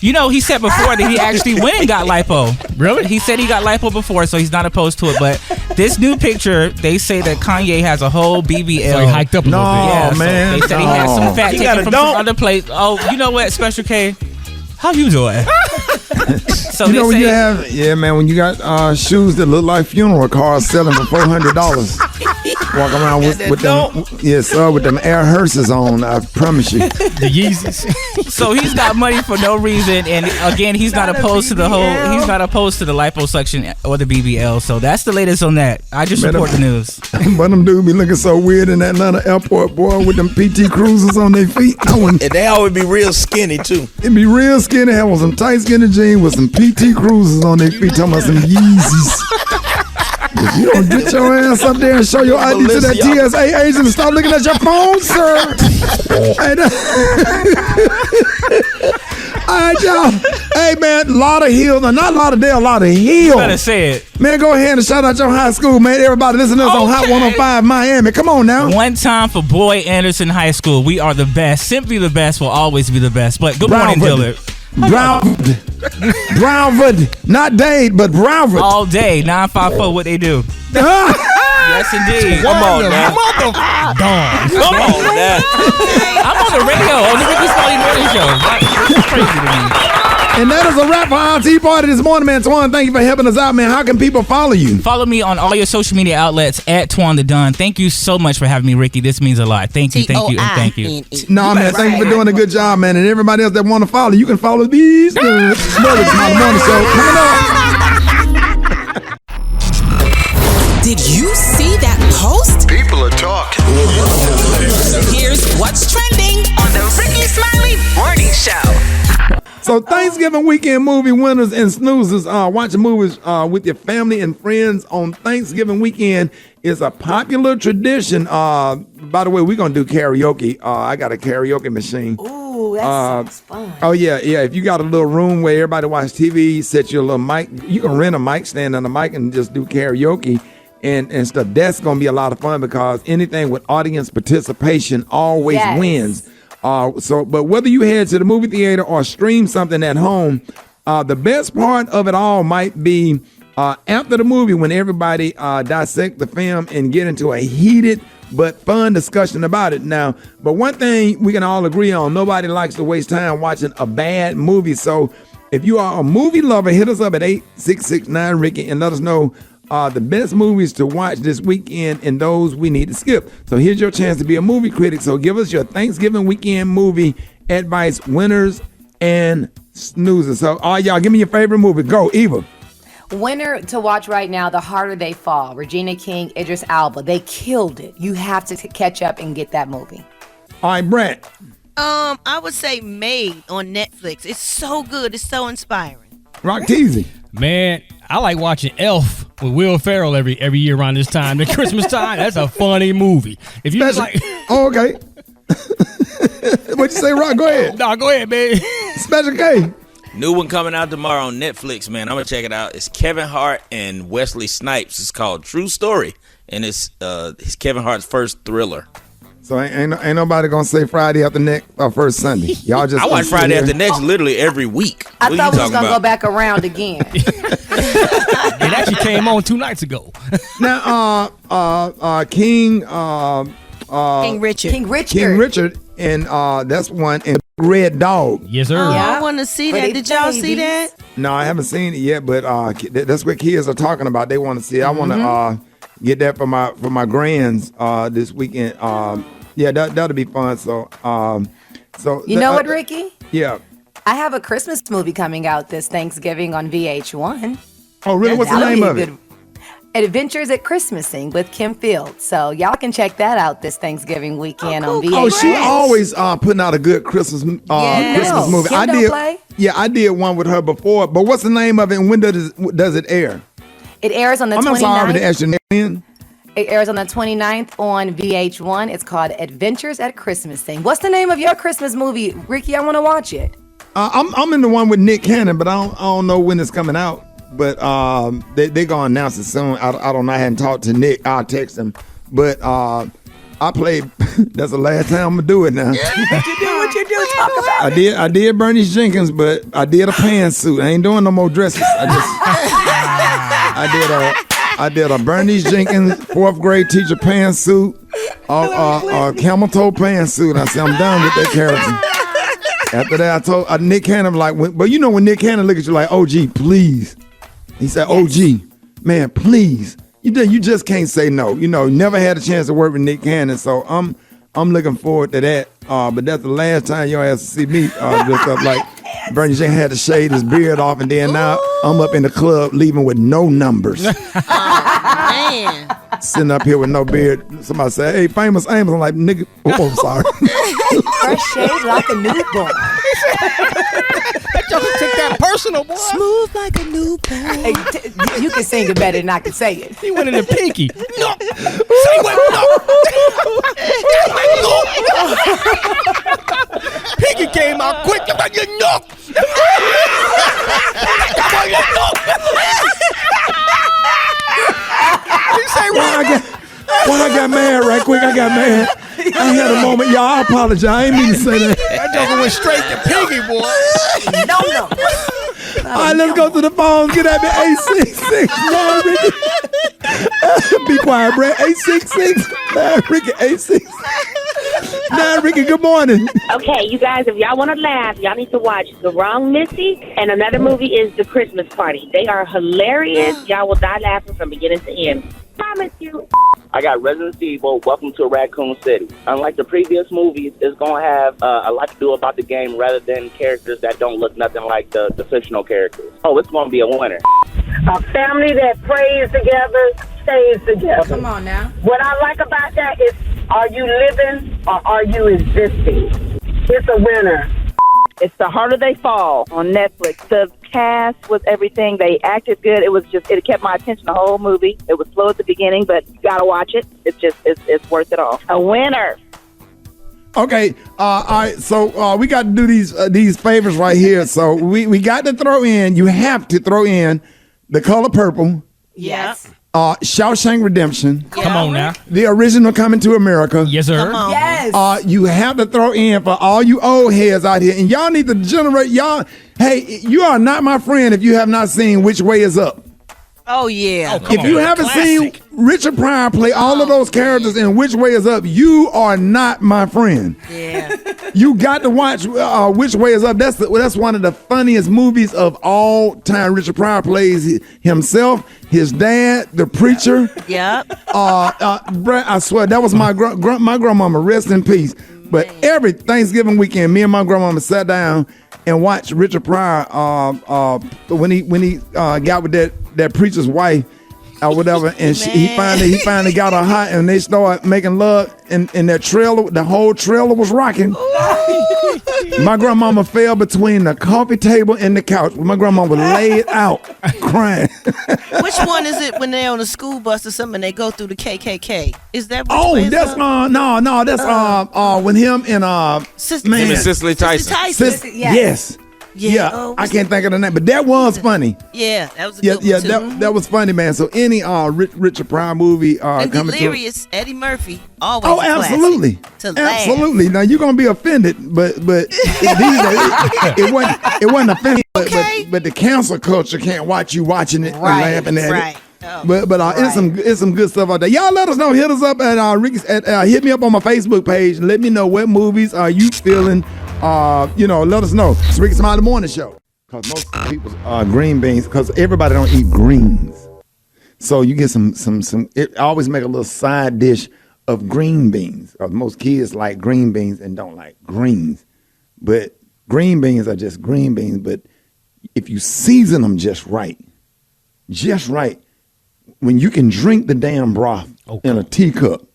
You know, he said before that he actually went and got lipo. Really? He said he got lipo before, so he's not opposed to it. But this new picture, they say that Kanye has a whole BBL. So he hiked up a little bit. Yeah, man. So they said he had some fat taken from some other place. Oh, you know what, Special K? How you doing? So you know when you have, when you got shoes that look like funeral cars selling for $400. Walk around with them, with them Air Hearses on. I promise you, the Yeezys. So he's got money for no reason, and again, he's not opposed to the whole. He's not opposed to the liposuction or the BBL. So that's the latest on that. I just report the news. But them dudes be looking so weird in that Atlanta airport, boy, with them PT Cruisers on their feet. And they always be real skinny too. It be real skinny. Have on some tight skinny jeans with some PT Cruisers on their feet. Talking about some Yeezys. If you don't get your ass up there and show your ID to that TSA agent and stop looking at your phone, sir. All right, y'all. Hey, man, Lauderhill. Not Lauderdale, Lauderhill. You better say it. Man, go ahead and shout out your high school, man. Everybody listen to us on Hot 105 Miami. Come on now. One time for Boyd Anderson High School. We are the best. Simply the best will always be the best. But good morning, Dillard. Brownwood, not Dade, but Brownwood. All day, 954, what they do. Yes, indeed. Come on, man. Come on, man. I'm on the radio, on the Rickey Smiley Morning Show. That's crazy to me. And that is a wrap for our tea party this morning, man. Twan, thank you for helping us out, man. How can people follow you? Follow me on all your social media outlets at Twan the Don. Thank you so much for having me, Ricky. This means a lot. Thank you, and thank you. No, man, thank you for doing a good job, man. And everybody else that want to follow, you can follow these. Morning Show coming up. Did you see that post? People are talking. Here's what's trending on the Rickey Smiley Morning Show. So Thanksgiving weekend movie winners and snoozers, watching movies with your family and friends on Thanksgiving weekend is a popular tradition. By the way, we're going to do karaoke. I got a karaoke machine. Ooh, that sounds fun. Oh, yeah. If you got a little room where everybody watch TV, set your little mic. You can rent a mic stand on the mic and just do karaoke and stuff. That's going to be a lot of fun because anything with audience participation always wins. But whether you head to the movie theater or stream something at home, the best part of it all might be after the movie when everybody dissect the film and get into a heated but fun discussion about it. Now, but one thing we can all agree on, nobody likes to waste time watching a bad movie. So if you are a movie lover, hit us up at 866-9-RICKY and let us know the best movies to watch this weekend and those we need to skip. So here's your chance to be a movie critic. So give us your Thanksgiving weekend movie advice, winners and snoozers. So y'all give me your favorite movie. Go, Eva. Winner to watch right now, The Harder They Fall. Regina King, Idris Elba. They killed it. You have to catch up and get that movie. All right, Brett. I would say Made on Netflix. It's so good. It's so inspiring. Rock Teasy. Man, I like watching Elf with Will Ferrell every year around this time. The Christmas time, that's a funny movie. If you like, okay. What'd you say, Rock? Go ahead. No, go ahead, man. Special K. New one coming out tomorrow on Netflix, man. I'm gonna check it out. It's Kevin Hart and Wesley Snipes. It's called True Story, and it's Kevin Hart's first thriller. So ain't nobody gonna say Friday after next or first Sunday. Y'all just I watch Friday after next literally every week. I thought we was gonna go back around again. It actually came on 2 nights ago. Now, King Richard. King Richard, and that's one. And Red Dog. Yes, sir. I want to see that. Did y'all see that? No, I haven't seen it yet, but that's what kids are talking about. They want to see it. I want to get that for my grands this weekend. Yeah, that'll be fun. So you know what, Ricky? Yeah. I have a Christmas movie coming out this Thanksgiving on VH1. Oh, really? What's the name of it? Adventures at Christmasing with Kim Fields. So y'all can check that out this Thanksgiving weekend on VH1. Oh, she always putting out a good Christmas Christmas movie. Kim don't play? Yeah, I did one with her before. But what's the name of it and when does it air? It airs on the 29th. I'm sorry to ask your name. It airs on the 29th on VH1. It's called Adventures at Christmasing. What's the name of your Christmas movie, Ricky? I want to watch it. I'm in the one with Nick Cannon, but I don't know when it's coming out. But they gonna announce it soon. I don't know. I hadn't talked to Nick. I'll text him. But I played. That's the last time I'm gonna do it now. What you do? Talk about it. I did Bernie Jenkins, but I did a pantsuit. I ain't doing no more dresses. I did a Bernie Jenkins 4th grade teacher pantsuit, camel toe pantsuit. I said I'm done with that character. After that, I told Nick Cannon but you know when Nick Cannon look at you like, OG, please. He said, OG, man, please. You just can't say no. You know, never had a chance to work with Nick Cannon, so I'm looking forward to that. But that's the last time y'all have to see me dressed up like Bernie Jenkins had to shave his beard off, and then now I'm up in the club leaving with no numbers. Man. Sitting up here with no beard. Somebody say, hey, famous Amos. I'm like, nigga, I'm sorry. Fresh shaved like a newborn. That joke took that personal, boy. Smooth like a newborn. Hey, you can sing it better than I can say it. He went in the pinky. No. Say what? No. Pinky came out quick. You know. When I got mad right quick, I got mad. I had a moment. Y'all, I apologize. I ain't mean to say that. That joker went straight to Piggy, boy. No. All right, let's go to the phones. Get at me, 866-9-RICKY. Be quiet, Brett. 866-9-RICKY. Now, Ricky, good morning. Okay, you guys, if y'all want to laugh, y'all need to watch The Wrong Missy, and another movie is The Christmas Party. They are hilarious. Y'all will die laughing from beginning to end. Promise you. I got Resident Evil, Welcome to Raccoon City. Unlike the previous movies, it's going to have a lot to do about the game rather than characters that don't look nothing like the fictional characters. Oh, it's going to be a winner. A family that prays together stays together. Come on now. What I like about that is, are you living or are you existing? It's a winner. It's The Harder They Fall on Netflix. The cast was everything. They acted good. It kept my attention the whole movie. It was slow at the beginning, but you gotta watch it. It's worth it all. A winner. Okay, all right. So we got to do these favors right here. So we got to throw in. You have to throw in The Color Purple. Yes. Shawshank Redemption. Come on now. The original Coming to America. Yes, sir. Come on. Yes. You have to throw in for all you old heads out here, and y'all need to generate y'all. Hey, you are not my friend if you have not seen Which Way Is Up. Oh, yeah. If you haven't seen Richard Pryor play all of those characters in Which Way Is Up, you are not my friend. Yeah. You got to watch Which Way Is Up. That's one of the funniest movies of all time. Richard Pryor plays himself, his dad, the preacher. Yep. I swear, that was my grandmama, rest in peace. But every Thanksgiving weekend, me and my grandmama sat down and watched Richard Pryor when he got with that preacher's wife or whatever, and he finally got her hot, and they started making love, and that trailer, the whole trailer was rocking. My grandmama fell between the coffee table and the couch. My grandmama was laid out crying. Which one is it when they're on a school bus or something and they go through the KKK? Is that that's when him and Cicely Tyson. Yes. Yeah, I can't think of the name, but that was funny. Yeah, that was a good one too. that was funny, man. So any Richard Pryor movie and coming Delirious, Eddie Murphy, always. Oh, absolutely, absolutely. Now you're gonna be offended, but it wasn't offended. Okay. But the cancel culture can't watch you watching it and laughing at it. Oh, but it's some good stuff out there. Y'all let us know. Hit us up at Ricky's. Hit me up on my Facebook page. Let me know what movies are you feeling. Let us know. It's Rickey Smiley Morning Show. Because most people green beans. Because everybody don't eat greens, so you get some. It always make a little side dish of green beans. Most kids like green beans and don't like greens, but green beans are just green beans. But if you season them just right. When you can drink the damn broth in a teacup,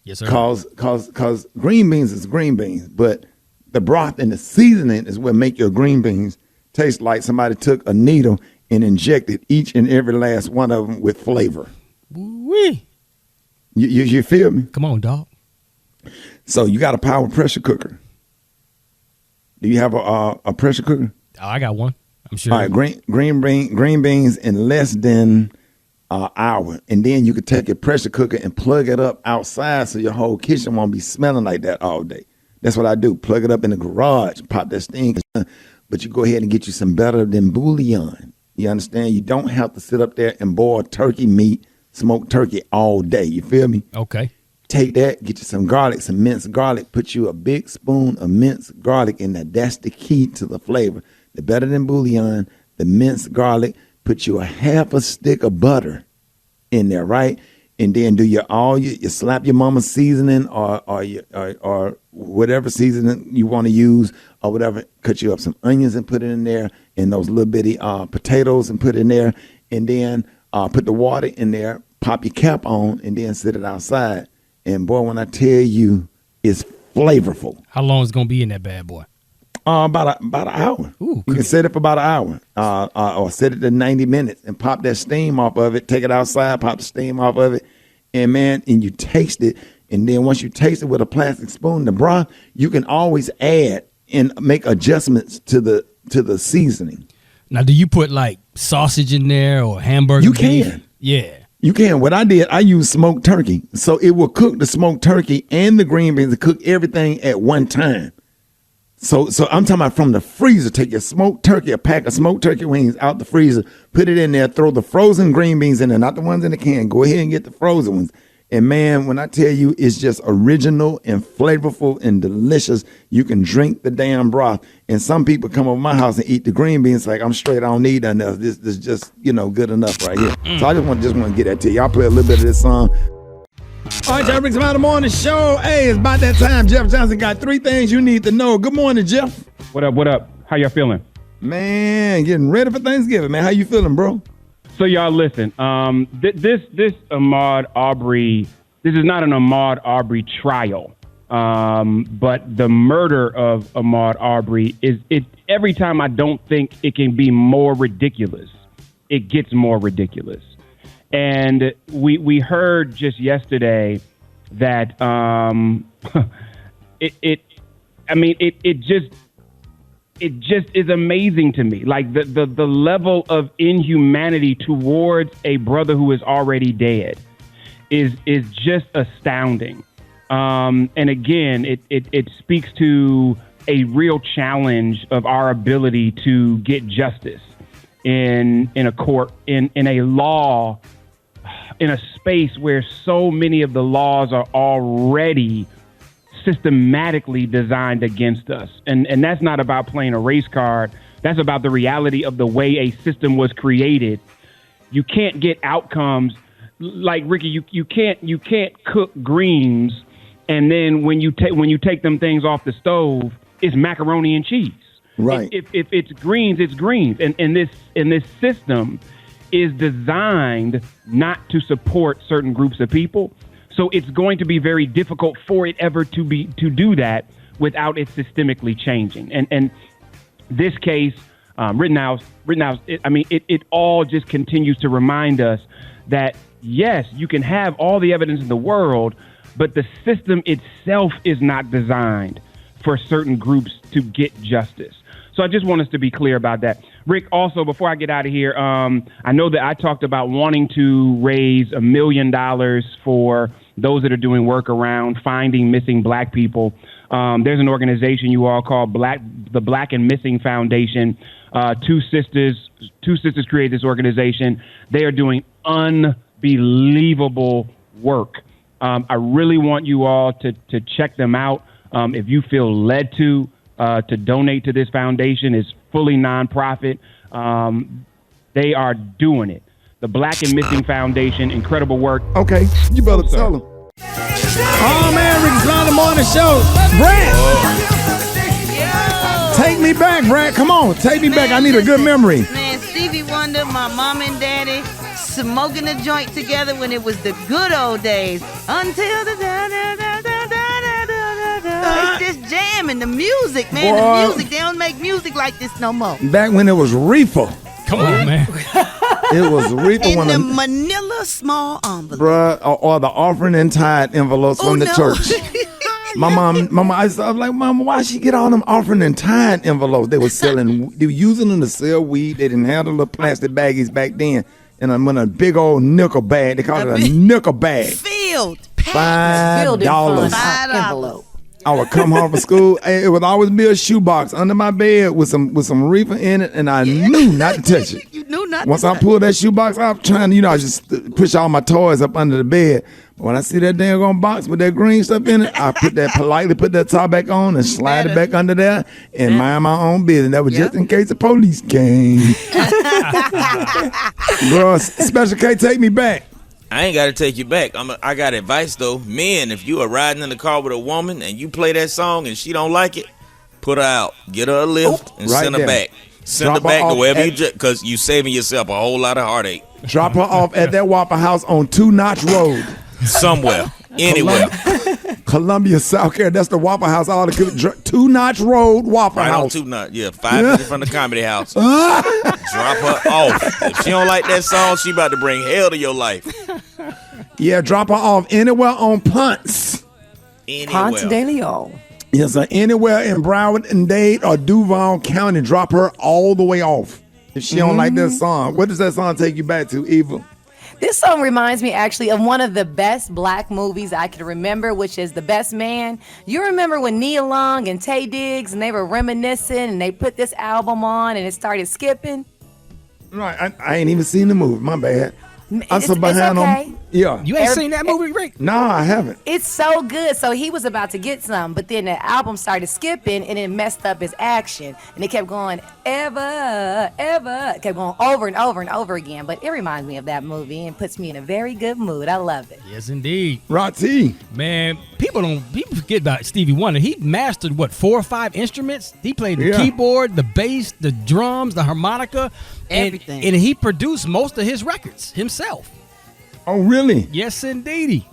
yes, sir. Cause green beans is green beans, but the broth and the seasoning is what make your green beans taste like somebody took a needle and injected each and every last one of them with flavor. Wee. You feel me? Come on, dog. So you got a power pressure cooker. Do you have a pressure cooker? Oh, I got one. I'm sure. All right, green beans in less than hour, and then you could take your pressure cooker and plug it up outside so your whole kitchen won't be smelling like that all day. That's what I do. Plug it up in the garage, pop that steam. But you go ahead and get you some better than bouillon. You understand? You don't have to sit up there and boil turkey meat, smoked turkey all day. You feel me? Okay. Take that, get you some garlic, some minced garlic. Put you a big spoon of minced garlic in there. That's the key to the flavor. The better than bouillon, the minced garlic. Put you a half a stick of butter in there, right? And then do you slap your mama's seasoning or whatever seasoning you want to use or whatever. Cut you up some onions and put it in there, and those little bitty potatoes and put it in there, and then put the water in there. Pop your cap on, and then sit it outside. And boy, when I tell you, it's flavorful. How long is it gonna be in that bad boy? About an hour. Ooh, you can set it for about an hour, or set it to 90 minutes and pop that steam off of it. Take it outside, pop the steam off of it, and you taste it. And then once you taste it with a plastic spoon, the broth, you can always add and make adjustments to the seasoning. Now, do you put like sausage in there or hamburger? You beef? can. Yeah. You can. What I did, I used smoked turkey, so it will cook the smoked turkey and the green beans, to cook everything at one time. So I'm talking about from the freezer. Take your smoked turkey, a pack of smoked turkey wings out the freezer, put it in there, throw the frozen green beans in there, not the ones in the can. Go ahead and get the frozen ones, And man, when I tell you it's just original and flavorful and delicious, you can drink the damn broth. And some people come over my house and eat the green beans like I'm straight. I don't need none else. This is just good enough right here. So I just want to get that to you. I'll play a little bit of this song. All right, y'all, bring some out of the morning show. Hey, it's about that time. Jeff Johnson got 3 things you need to know. Good morning, Jeff. What up? What up? How y'all feeling? Man, getting ready for Thanksgiving, man. How you feeling, bro? So y'all listen. This Ahmaud Arbery. This is not an Ahmaud Arbery trial, but the murder of Ahmaud Arbery is it. Every time I don't think it can be more ridiculous, it gets more ridiculous. And we heard just yesterday that it just is amazing to me. Like the level of inhumanity towards a brother who is already dead is just astounding. And again, it speaks to a real challenge of our ability to get justice in a court, in a law, in a space where so many of the laws are already systematically designed against us. And that's not about playing a race card. That's about the reality of the way a system was created. You can't get outcomes like Ricky, you can't cook greens and then when you take them things off the stove, it's macaroni and cheese. Right. If it's greens, it's greens. And this system is designed not to support certain groups of people. So it's going to be very difficult for it ever to do that without it systemically changing. And this case, Rittenhouse, it all just continues to remind us that, yes, you can have all the evidence in the world, but the system itself is not designed for certain groups to get justice. So I just want us to be clear about that. Rick, also, before I get out of here, I know that I talked about wanting to raise $1 million for those that are doing work around finding missing black people. There's an organization you all call the Black and Missing Foundation. Two sisters created this organization. They are doing unbelievable work. I really want you all to check them out. If you feel led to donate to this foundation, it's fully nonprofit. They are doing it. The Black and Missing Foundation, incredible work. Okay, you better tell them. Oh man, Rickey Smiley Morning Show. Brad, take me back, Brad. Come on, take me back. I need a good memory. Man, Stevie Wonder, my mom and daddy smoking a joint together when it was the good old days. Until the it's just jamming the music, man. Boy. The music. They don't make music like this no more. Back when it was reefer. Come on, man. It was reefer In when the manila small envelope. bruh, or the offering and tithe envelopes from the church. My mom, I was like, Mama, why she get all them offering and tithe envelopes? They were using them to sell weed. They didn't have the little plastic baggies back then. And I'm in a big old nickel bag. They call it a nickel bag. Filled. $5. Envelope. I would come home from school. It would always be a shoebox under my bed with some reefer in it, and I knew not to touch it. You knew not. Once I pulled that shoebox out, trying to, I just push all my toys up under the bed. But when I see that dang box with that green stuff in it, I politely put that top back on and slide it back under there and mind my own business. That was just in case the police came. Bro, Special K, take me back. I ain't got to take you back. I got advice, though. Men, if you are riding in the car with a woman and you play that song and she don't like it, put her out. Get her a lift and send her back. Send her back to wherever because you saving yourself a whole lot of heartache. Drop her off at that Waffle House on 2 Notch Road. Somewhere. Anywhere. Columbia, South Carolina. That's the Waffle House. 2 Notch Road Waffle Right House. on 2 Notch. Yeah, 5 minutes from the Comedy House. Drop her off. If she don't like that song, she about to bring hell to your life. Yeah, drop her off anywhere on Ponce. Ponce de Leon. Yes, sir. Anywhere in Broward and Dade or Duval County, drop her all the way off. If she don't like that song. What does that song take you back to, Eva? This song reminds me actually of one of the best black movies I can remember, which is The Best Man. You remember when Nia Long and Taye Diggs and they were reminiscing and they put this album on and it started skipping? Right, I ain't even seen the movie. My bad. I'm so behind okay. on. Yeah. You ain't seen that movie, Rick? No, I haven't. It's so good. So he was about to get some, but then the album started skipping and it messed up his action. And it kept going ever. It kept going over and over and over again. But it reminds me of that movie and puts me in a very good mood. I love it. Yes, indeed. Rati. Man, people forget about Stevie Wonder. He mastered, 4 or 5 instruments? He played the keyboard, the bass, the drums, the harmonica. Everything. And he produced most of his records himself. Oh, really? Yes, indeedy.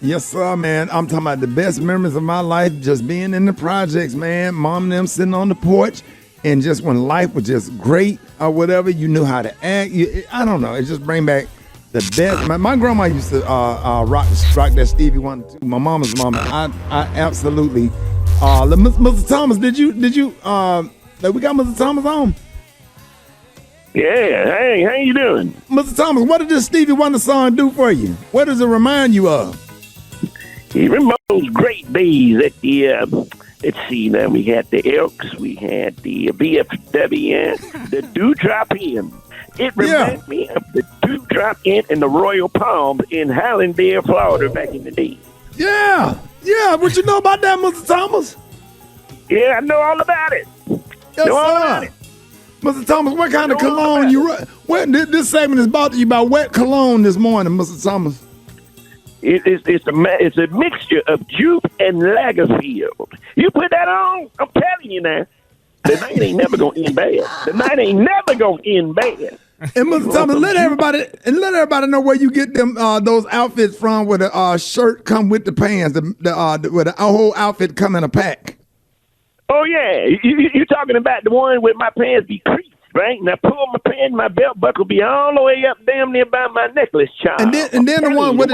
Yes, sir, man. I'm talking about the best memories of my life, just being in the projects, man. Mom and them sitting on the porch, and just when life was just great or whatever, you knew how to act. I don't know. It just bring back the best. My grandma used to rock that Stevie Wonder too. My mama's mama. I absolutely. Mr. Thomas, did you? We got Mr. Thomas on. Yeah, hey, how you doing? Mr. Thomas, what did this Stevie Wonder song do for you? What does it remind you of? You remember those great days at the, let's see, now we had the Elks, we had the VFW, the Dewdrop Inn. It reminds me of the Dewdrop Inn and the Royal Palms in Hallandale, Florida back in the day. Yeah, what you know about that, Mr. Thomas? Yeah, I know all about it. Yes, all about it. Mr. Thomas, what kind of cologne you run? This segment is brought to you by Wet Cologne this morning, Mr. Thomas. It's a mixture of Jupe and Lagerfield. You put that on, I'm telling you now, the night ain't never gonna end bad. And Mr. Thomas, let everybody know where you get them those outfits from, where the shirt come with the pants, where the whole outfit come in a pack. Oh, yeah. You talking about the one with my pants be creased, right? And I pull my pants, my belt buckle be all the way up damn near by my necklace charm. And then the one with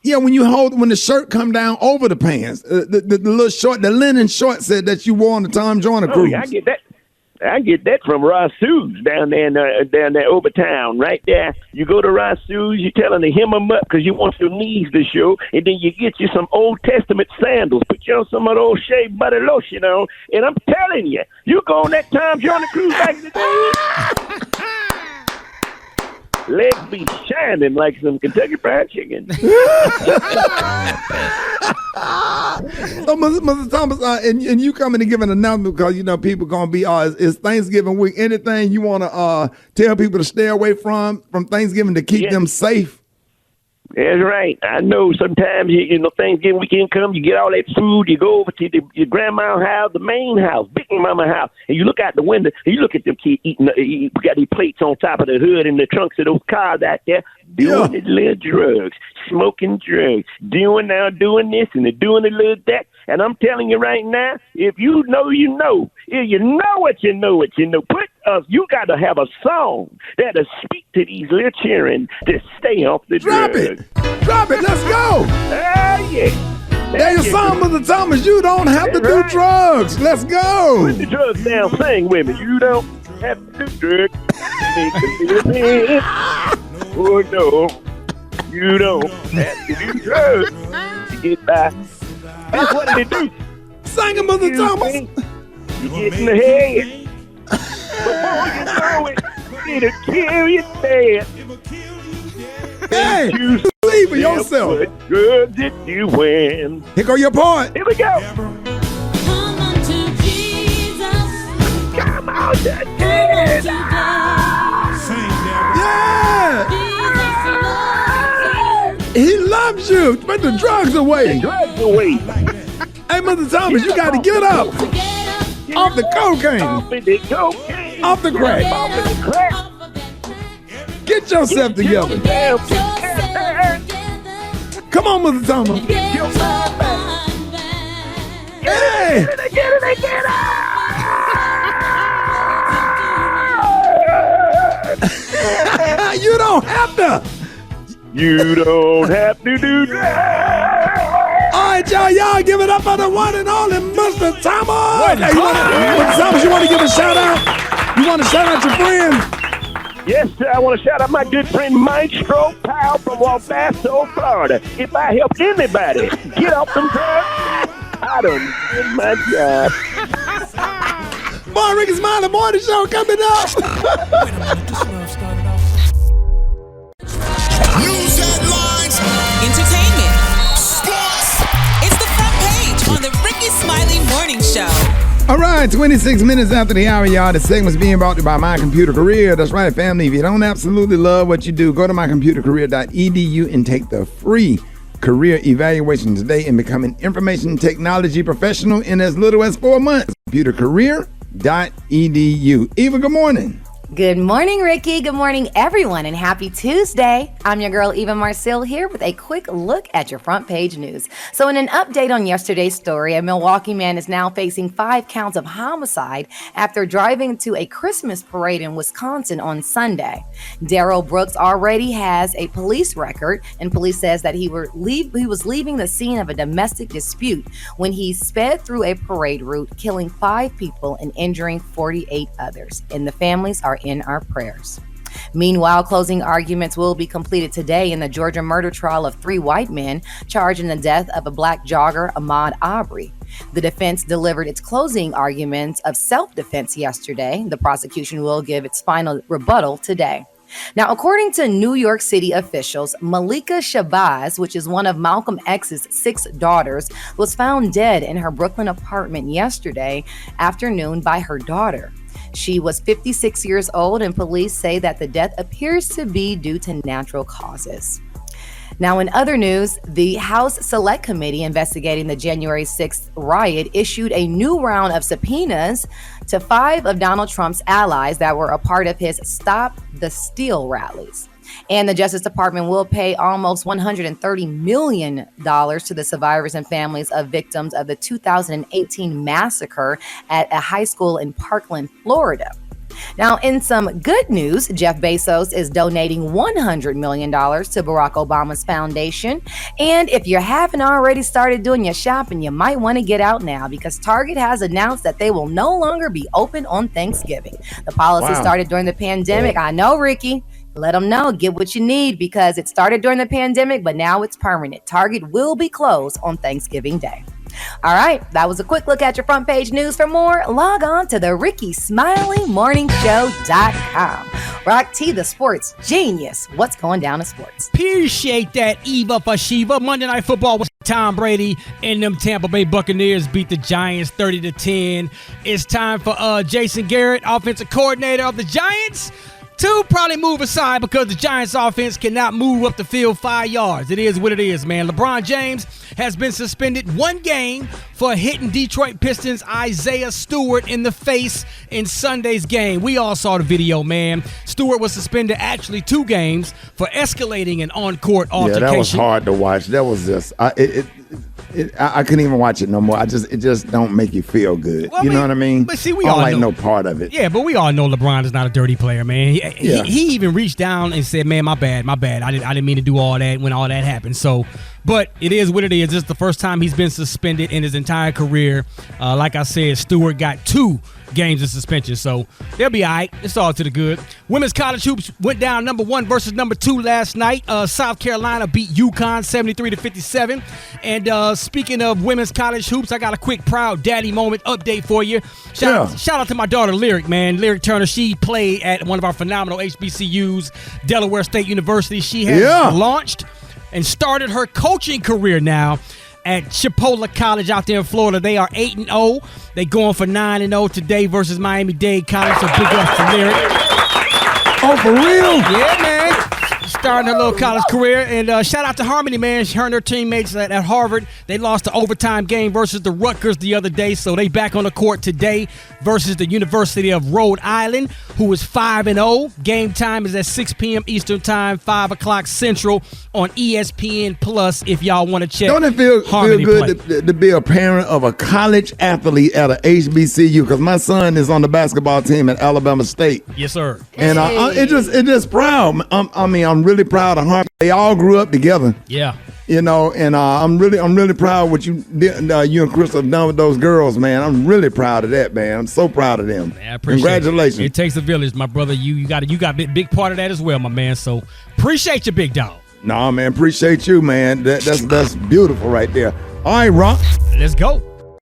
when the shirt come down over the pants, the little short, the linen short set that you wore on the Tom Joyner cruise. Yeah, I get that from Rossou's down there over town, right there. You go to Rossou's, you tell them to hem them up because you want your knees to show, and then you get you some Old Testament sandals, put you on some of those shea butter lotion on, and I'm telling you, you go on that Tom Joyner cruise back in the day, legs be shining like some Kentucky Fried Chicken. So, Mr. Thomas, and you coming to give an announcement because people gonna be it's Thanksgiving week. Anything you want to tell people to stay away from Thanksgiving to keep them safe? That's right. I know sometimes, Thanksgiving weekend come, you get all that food, you go over to your grandma's house, the main house, Big Mama house, and you look out the window, and you look at them kids eating, got these plates on top of the hood and the trunks of those cars out there, doing the little drugs, smoking drugs, doing this, and they're doing a little that. And I'm telling you right now, if you know, you know. If you know what you know, you got to have a song that'll speak to these little children to stay off the drugs. Drop it, let's go. Yeah. There's your song, Mr. Thomas. You don't have to do drugs. Let's go. Put the drugs down, sing with me. You don't have to do drugs. Oh, no. You don't have to do drugs to get by. That's what they do. Sing it, Mr. Thomas. You get in the head. Before you know it, it'll kill you dead. Hey, believe in yourself. What drugs did you win? Here go your part. Here we go. Come on to Jesus. Come on to Jesus. Yeah. He loves you. Put the drugs away. Hey, Mr. Thomas, you got to get up. Off the cocaine. Off the crack. Get yourself together. Come on, Mr. Thomas. Hey. You don't have to. You don't have to do that. All right, y'all give it up for the one and only Mr. Thomas. Hey, Mr. Thomas, you want to give a shout out? You want to shout out your friend? Yes, sir. I want to shout out my good friend Maestro Powell from Wabasso, Florida. If I help anybody get off them drugs, I done did my job. Boy, Rickey Smiley Morning Show coming up. All right, 26 minutes after the hour, y'all. The segment's being brought to you by My Computer Career. That's right, family. If you don't absolutely love what you do, go to mycomputercareer.edu and take the free career evaluation today and become an information technology professional in as little as 4 months. Computercareer.edu. Eva, good morning. Good morning, Ricky. Good morning, everyone, and happy Tuesday. I'm your girl, Eva Marcille, here with a quick look at your front page news. So in an update on yesterday's story, a Milwaukee man is now facing 5 counts of homicide after driving to a Christmas parade in Wisconsin on Sunday. Darrell Brooks already has a police record, and police says that he was leaving the scene of a domestic dispute when he sped through a parade route, killing 5 people and injuring 48 others. And the families are in our prayers. Meanwhile, closing arguments will be completed today in the Georgia murder trial of 3 white men charged in the death of a black jogger, Ahmaud Arbery. The defense delivered its closing arguments of self-defense yesterday. The prosecution will give its final rebuttal today. Now, according to New York City officials, Malika Shabazz, which is one of Malcolm X's 6 daughters, was found dead in her Brooklyn apartment yesterday afternoon by her daughter. She was 56 years old, and police say that the death appears to be due to natural causes. Now, in other news, the House Select Committee investigating the January 6th riot issued a new round of subpoenas to 5 of Donald Trump's allies that were a part of his Stop the Steal rallies. And the Justice Department will pay almost $130 million to the survivors and families of victims of the 2018 massacre at a high school in Parkland, Florida. Now, in some good news, Jeff Bezos is donating $100 million to Barack Obama's foundation. And if you haven't already started doing your shopping, you might want to get out now because Target has announced that they will no longer be open on Thanksgiving. The policy started during the pandemic. I know, Ricky. Let them know, get what you need because it started during the pandemic, but now it's permanent. Target will be closed on Thanksgiving Day. All right, that was a quick look at your front page news. For more, log on to the Rickey Smiley MorningShow.com. Rock T, the sports genius. What's going down in sports? Appreciate that, Eva for Shiva. Monday Night Football was Tom Brady and them Tampa Bay Buccaneers beat the Giants 30-10. It's time for Jason Garrett, offensive coordinator of the Giants, to probably move aside because the Giants offense cannot move up the field 5 yards. It is what it is, man. LeBron James has been suspended 1 game for hitting Detroit Pistons Isaiah Stewart in the face in Sunday's game. We all saw the video, man. Stewart was suspended actually 2 games for escalating an on-court altercation. Yeah, that was hard to watch. That was just I couldn't even watch it no more. It just don't make you feel good. Well, you know what I mean? But see, we I all don't like know, no part of it. Yeah, but we all know LeBron is not a dirty player, man. He even reached down and said, "Man, my bad. I didn't mean to do all that when all that happened." So, but it is what it is. This is the first time he's been suspended in his entire career. Like I said, Stewart got 2 games of suspension, so they'll be all right. It's all to the good. Women's college hoops went down number 1 versus number 2 last night. South Carolina beat UConn 73-57. And speaking of women's college hoops, I got a quick proud daddy moment update for you. Shout out to my daughter Lyric, man. Lyric Turner, she played at one of our phenomenal HBCUs, Delaware State University. She has launched and started her coaching career now at Chipola College out there in Florida. They are 8-0. They going for 9-0 today versus Miami-Dade College. So big ups to Lyric. Oh, for real? Yeah, man. Starting her little college career. And shout out to Harmony, man. Her and her teammates at Harvard. They lost the overtime game versus the Rutgers the other day. So they back on the court today versus the University of Rhode Island, who is 5-0. Game time is at 6 p.m. Eastern Time, 5 o'clock Central on ESPN Plus if y'all want to check. Don't it feel good to be a parent of a college athlete at a HBCU? Because my son is on the basketball team at Alabama State. Yes, sir. And it just proud. I'm really proud of Harmony. They all grew up together. Yeah. You know, and I'm really proud of what you and Chris have done with those girls, man. I'm really proud of that, man. I'm so proud of them. Man, I appreciate Congratulations. It takes a village, my brother. You got a big part of that as well, my man. So appreciate you, big dog. No, man, appreciate you, man. That's beautiful right there. All right, Rock. Let's go.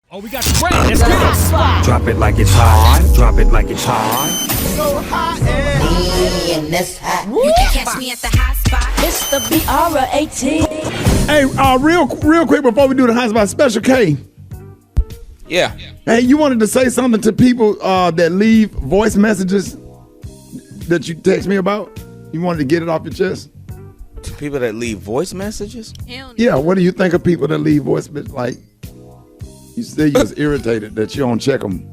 Oh, we got the break. Let's go. Drop it like it's hot. Drop it like it's hot. So hot and this hot. You can catch me at the hot spot. It's the BR18. Hey, real quick before we do the hot spot, Special K. Yeah. Hey, you wanted to say something to people that leave voice messages that you text me about? You wanted to get it off your chest? To people that leave voice messages? Yeah, what do you think of people that leave voice messages? Like, you say you was irritated that you don't check them.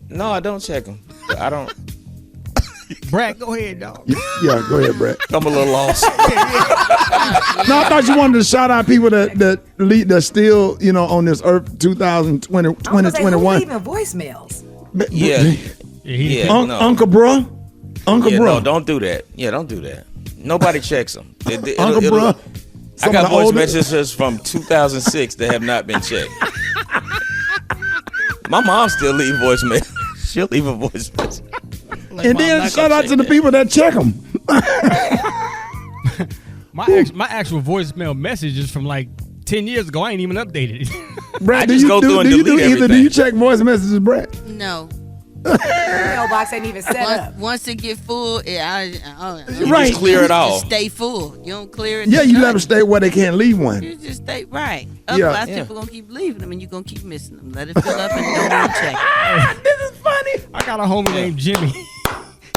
No, I don't check them. I don't. Brad, go ahead, dog. Yeah, go ahead, Brad. I'm a little lost. No, I thought you wanted to shout out people that still, on this earth 2020, 2021. Leaving voicemails. Yeah. Uncle Bruh. Uncle Bruh. No, don't do that. Yeah, don't do that. Nobody checks them. Uncle Bruh. I got voice messages from 2006 that have not been checked. My mom still leave voicemail. She'll leave a voice message. And then shout out to the people that check them. My actual voicemail message is from like 10 years ago. I ain't even updated it. Brad, do you check voice messages, Brad? No. Mailbox ain't even set up. Once it get full, you just clear it off. Stay full. You don't clear it. Yeah, you let them stay where they can't leave one. You just stay right. Otherwise, people gonna keep leaving them, and you're gonna keep missing them. Let it fill up and don't even check. This is funny. I got a homie named Jimmy.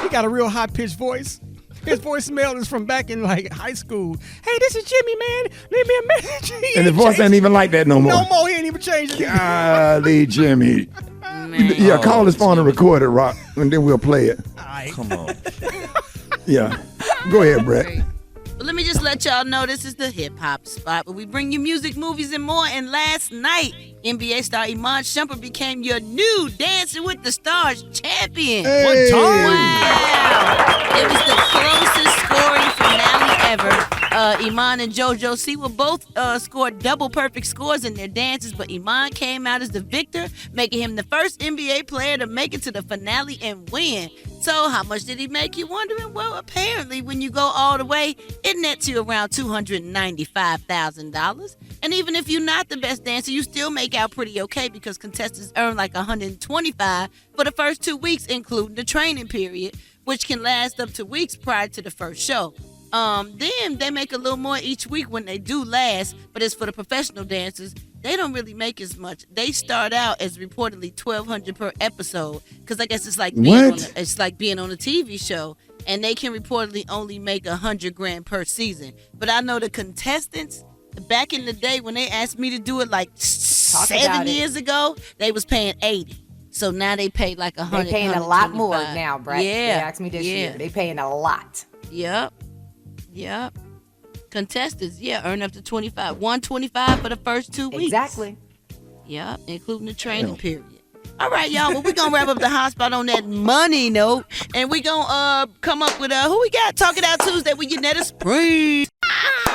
He got a real high pitched voice. His voicemail is from back in like high school. Hey, this is Jimmy, man. Leave me a message. And the voice ain't even like that no more. No more. He ain't even changed it. Golly, Jimmy. Man. Yeah, call his phone and record it, Rock, and then we'll play it. All right. Come on. Yeah. Go ahead, Brett. Well, let me just let y'all know this is the hip hop spot where we bring you music, movies, and more. And last night, NBA star Iman Shumpert became your new Dancing with the Stars champion. Hey. What time? Wow. It was the closest scoring finale ever. Iman and JoJo Siwa both scored double perfect scores in their dances, but Iman came out as the victor, making him the first NBA player to make it to the finale and win. So how much did he make, you wondering? Well, apparently when you go all the way, it nets you around $295,000. And even if you're not the best dancer, you still make out pretty okay because contestants earn like $125 for the first 2 weeks, including the training period, which can last up to weeks prior to the first show. Then they make a little more each week when they do last, but as for the professional dancers, they don't really make as much. They start out as reportedly $1,200 per episode, because I guess it's like being on a TV show, and they can reportedly only make $100,000 per season. But I know the contestants back in the day when they asked me to do it like 7 years ago, they was paying $80. So now they pay like $100. They paying a lot more now, Brett. Yeah, they asked me this year. They paying a lot. Yep. Contestants, earn up to $125 for the first 2 weeks. Exactly. Yep, including the training period. All right, y'all. Well, we're going to wrap up the hot spot on that money note. And we're going to come up with who we got? Talking Out Tuesday with Yanetta Springs.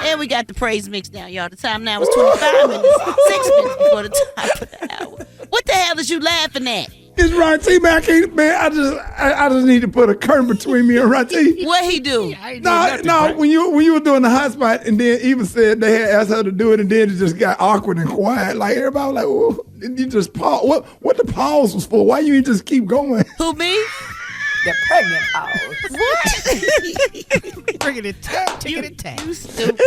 And we got the praise mix now, y'all. The time now is 25 minutes, 6 minutes before the top of the hour. What the hell is you laughing at? It's Righty, man. I just need to put a curtain between me and Righty. What he do? No. When you were doing the hot spot, and then Eva said they had asked her to do it, and then it just got awkward and quiet. Like everybody was like, "Oh," and you just pause. What the pause was for? Why you just keep going? Who, me? The pregnant pause. What? Bringing it tap, taking it tap. You stupid.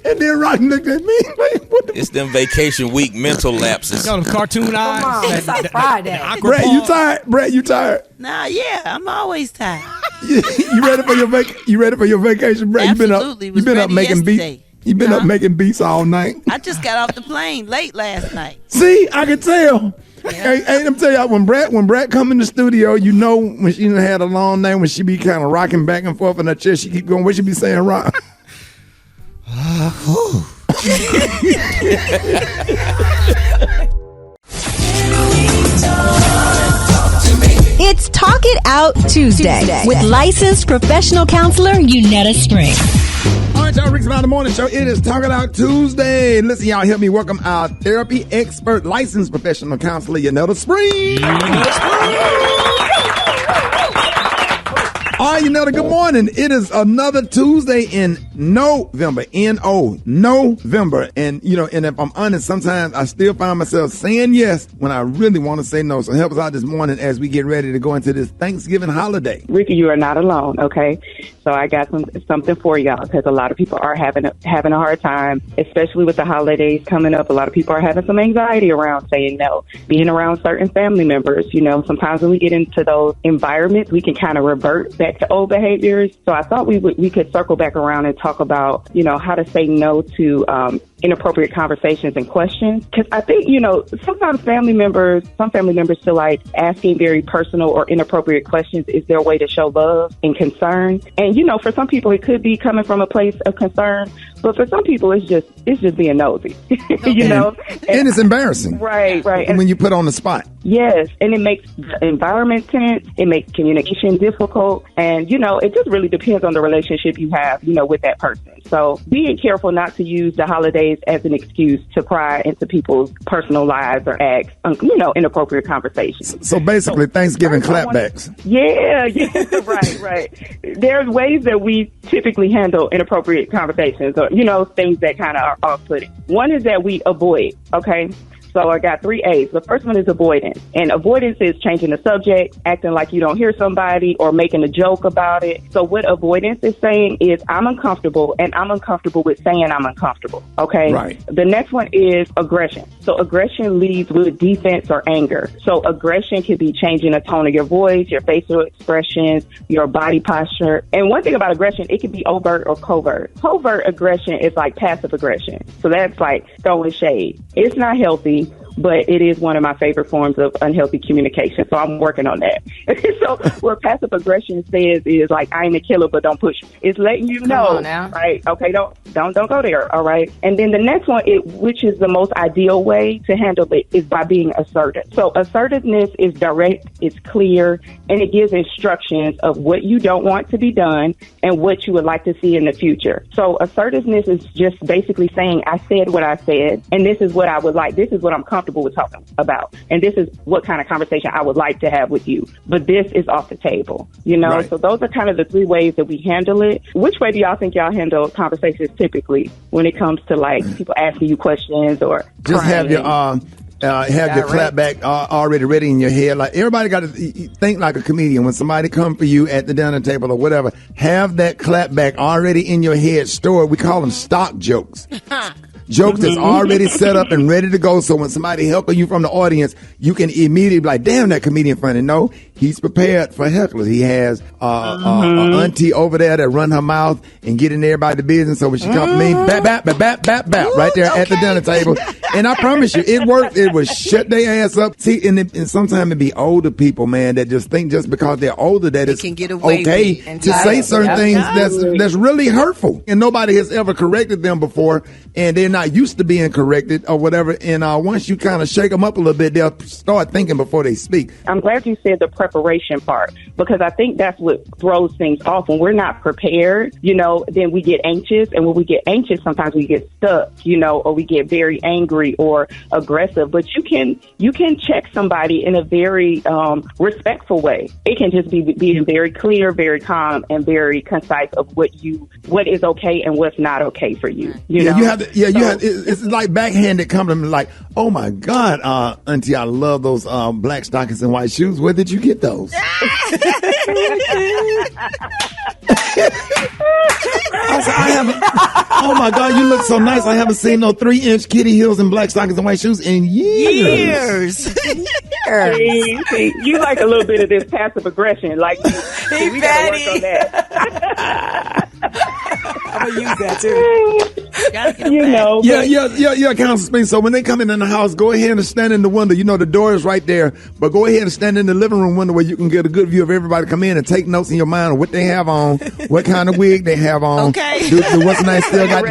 And then Rock looked at me like, "What the?" It's them vacation week mental lapses. Got them cartoon eyes. Come on, it's like Friday. Brett, you tired? Brett, you tired? Nah, I'm always tired. You ready for your vacation, Brett? Absolutely. You've been up making beats. You've been up making beats all night. I just got off the plane late last night. See, I can tell. Yeah. Hey, let me tell y'all, when Brett come in the studio, you know when she had a long night, when she be kind of rocking back and forth in her chair, she keep going, what she be saying, Rock? It's Talk It Out Tuesday with licensed professional counselor Yanetta Springs. All right, y'all, Rickey Smiley Morning Show. It is Talk It Out Tuesday. Listen, y'all, help me welcome our therapy expert, licensed professional counselor Yanetta Springs. All right, Yanetta, good morning. It is another Tuesday in November, N-O, November. And, you know, and if I'm honest, sometimes I still find myself saying yes when I really want to say no. So help us out this morning as we get ready to go into this Thanksgiving holiday. Rickey, you are not alone, okay? So I got something for y'all because a lot of people are having a hard time, especially with the holidays coming up. A lot of people are having some anxiety around saying no. Being around certain family members, you know, sometimes when we get into those environments, we can kind of revert back to old behaviors. So I thought we could circle back around and talk about, you know, how to say no to inappropriate conversations and questions. Because I think, you know, sometimes some family members feel like asking very personal or inappropriate questions is their way to show love and concern. And, you know, for some people, it could be coming from a place of concern. But for some people, it's just being nosy, you know? And it's embarrassing. Right. And when you put on the spot. Yes. And it makes the environment tense. It makes communication difficult. And, you know, it just really depends on the relationship you have, you know, with that person. So being careful not to use the holidays as an excuse to pry into people's personal lives or ask, you know, inappropriate conversations. So basically, Thanksgiving clapbacks. Yeah, right. There's ways that we typically handle inappropriate conversations or, you know, things that kind of are off-putting. One is that we avoid, okay? So I got 3 A's. The first one is avoidance. And avoidance is changing the subject, acting like you don't hear somebody, or making a joke about it. So what avoidance is saying is I'm uncomfortable, and I'm uncomfortable with saying I'm uncomfortable. Okay? Right. The next one is aggression. So aggression leads with defense or anger. So aggression can be changing the tone of your voice, your facial expressions, your body posture. And one thing about aggression, it can be overt or covert. Covert aggression is like passive aggression. So that's like throwing shade. It's not healthy, but it is one of my favorite forms of unhealthy communication. So I'm working on that. So what passive aggression says is like, I ain't a killer, but don't push me. It's letting you know, right? Okay, don't go there. All right. And then the next one, which is the most ideal way to handle it, is by being assertive. So assertiveness is direct, it's clear, and it gives instructions of what you don't want to be done and what you would like to see in the future. So assertiveness is just basically saying, I said what I said, and this is what I would like. This is what I'm comfortable with talking about. And this is what kind of conversation I would like to have with you. But this is off the table, you know? Right. So those are kind of the 3 ways that we handle it. Which way do y'all think y'all handle conversations typically when it comes to like people asking you questions or just have your your clapback already ready in your head. Like everybody got to think like a comedian. When somebody come for you at the dinner table or whatever, have that clapback already in your head stored. We call them stock jokes. Jokes that's already set up and ready to go. So when somebody helping you from the audience, you can immediately be like, damn, that comedian funny. No, he's prepared for hecklers. He has an auntie over there that run her mouth and get in everybody's business. So when she comes to me, bap, right there at the dinner table. And I promise you, it worked. It would shut their ass up. See, and sometimes it be older people, man, that just think just because they're older that it's okay to say certain things that's really hurtful. And nobody has ever corrected them before, and they're not used to being corrected or whatever. And once you kind of shake them up a little bit, they'll start thinking before they speak. I'm glad you said the preparation part, because I think that's what throws things off. When we're not prepared, you know, then we get anxious. And when we get anxious, sometimes we get stuck, you know, or we get very angry or aggressive. But you can check somebody in a very respectful way. It can just be being very clear, very calm, and very concise of what is okay and what's not okay for you. You know? You have to, it's like backhanded compliment, like, oh my God, auntie, I love those black stockings and white shoes. Where did you get those? Oh my God, you look so nice. I haven't seen no 3-inch kitty heels and black stockings and white shoes in years. See, you like a little bit of this passive aggression. Like, we gotta work on that. I'm gonna use that too. You know. Yeah, Council Spring. So when they come in the house, go ahead and stand in the window. You know, the door is right there, but go ahead and stand in the living room window where you can get a good view of everybody come in and take notes in your mind of what they have on, what kind of wig they have on. Okay. What's the name still got?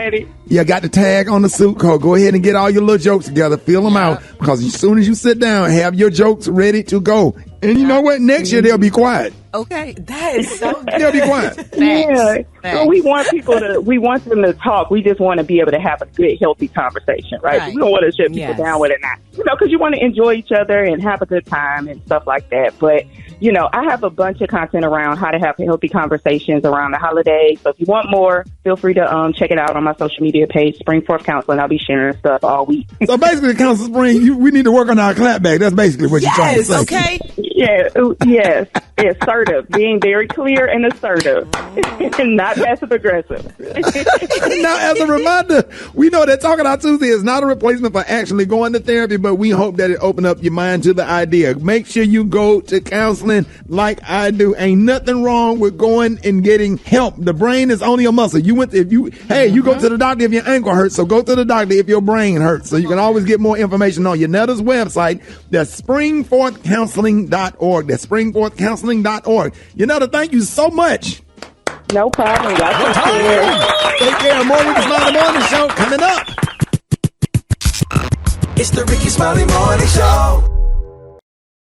Got the tag on the suit coat. Go ahead and get all your little jokes together. Fill them out, because as soon as you sit down, have your jokes ready to go. And you know what? Next year they'll be quiet. Okay. That is so good. They'll be quiet. Facts. So we want them to talk. We just want to be able to have a good, healthy conversation, right? Right. We don't want to shut people Yes. down with it, not, because you want to enjoy each other and have a good time and stuff like that. But, I have a bunch of content around how to have healthy conversations around the holidays. So if you want more, feel free to check it out on my social media page, Springforth Counseling. I'll be sharing stuff all week. So basically, Council Spring, we need to work on our clapback. That's basically what you're trying to say. Okay. Yeah. Yes. Assertive. Being very clear and assertive. Not passive aggressive. Now, as a reminder, we know that Talking Out Tuesday is not a replacement for actually going to therapy, but we hope that it open up your mind to the idea. Make sure you go to counseling like I do. Ain't nothing wrong with going and getting help. The brain is only a muscle. You go to the doctor if your ankle hurts, so go to the doctor if your brain hurts. So you can always get more information on Yanetta's website. That's springforthcounseling.org. That's springforthcounseling.org. Yanetta, thank you so much. No problem. Take care. More Rickey Smiley Morning Show coming up. It's the Rickey Smiley Morning Show.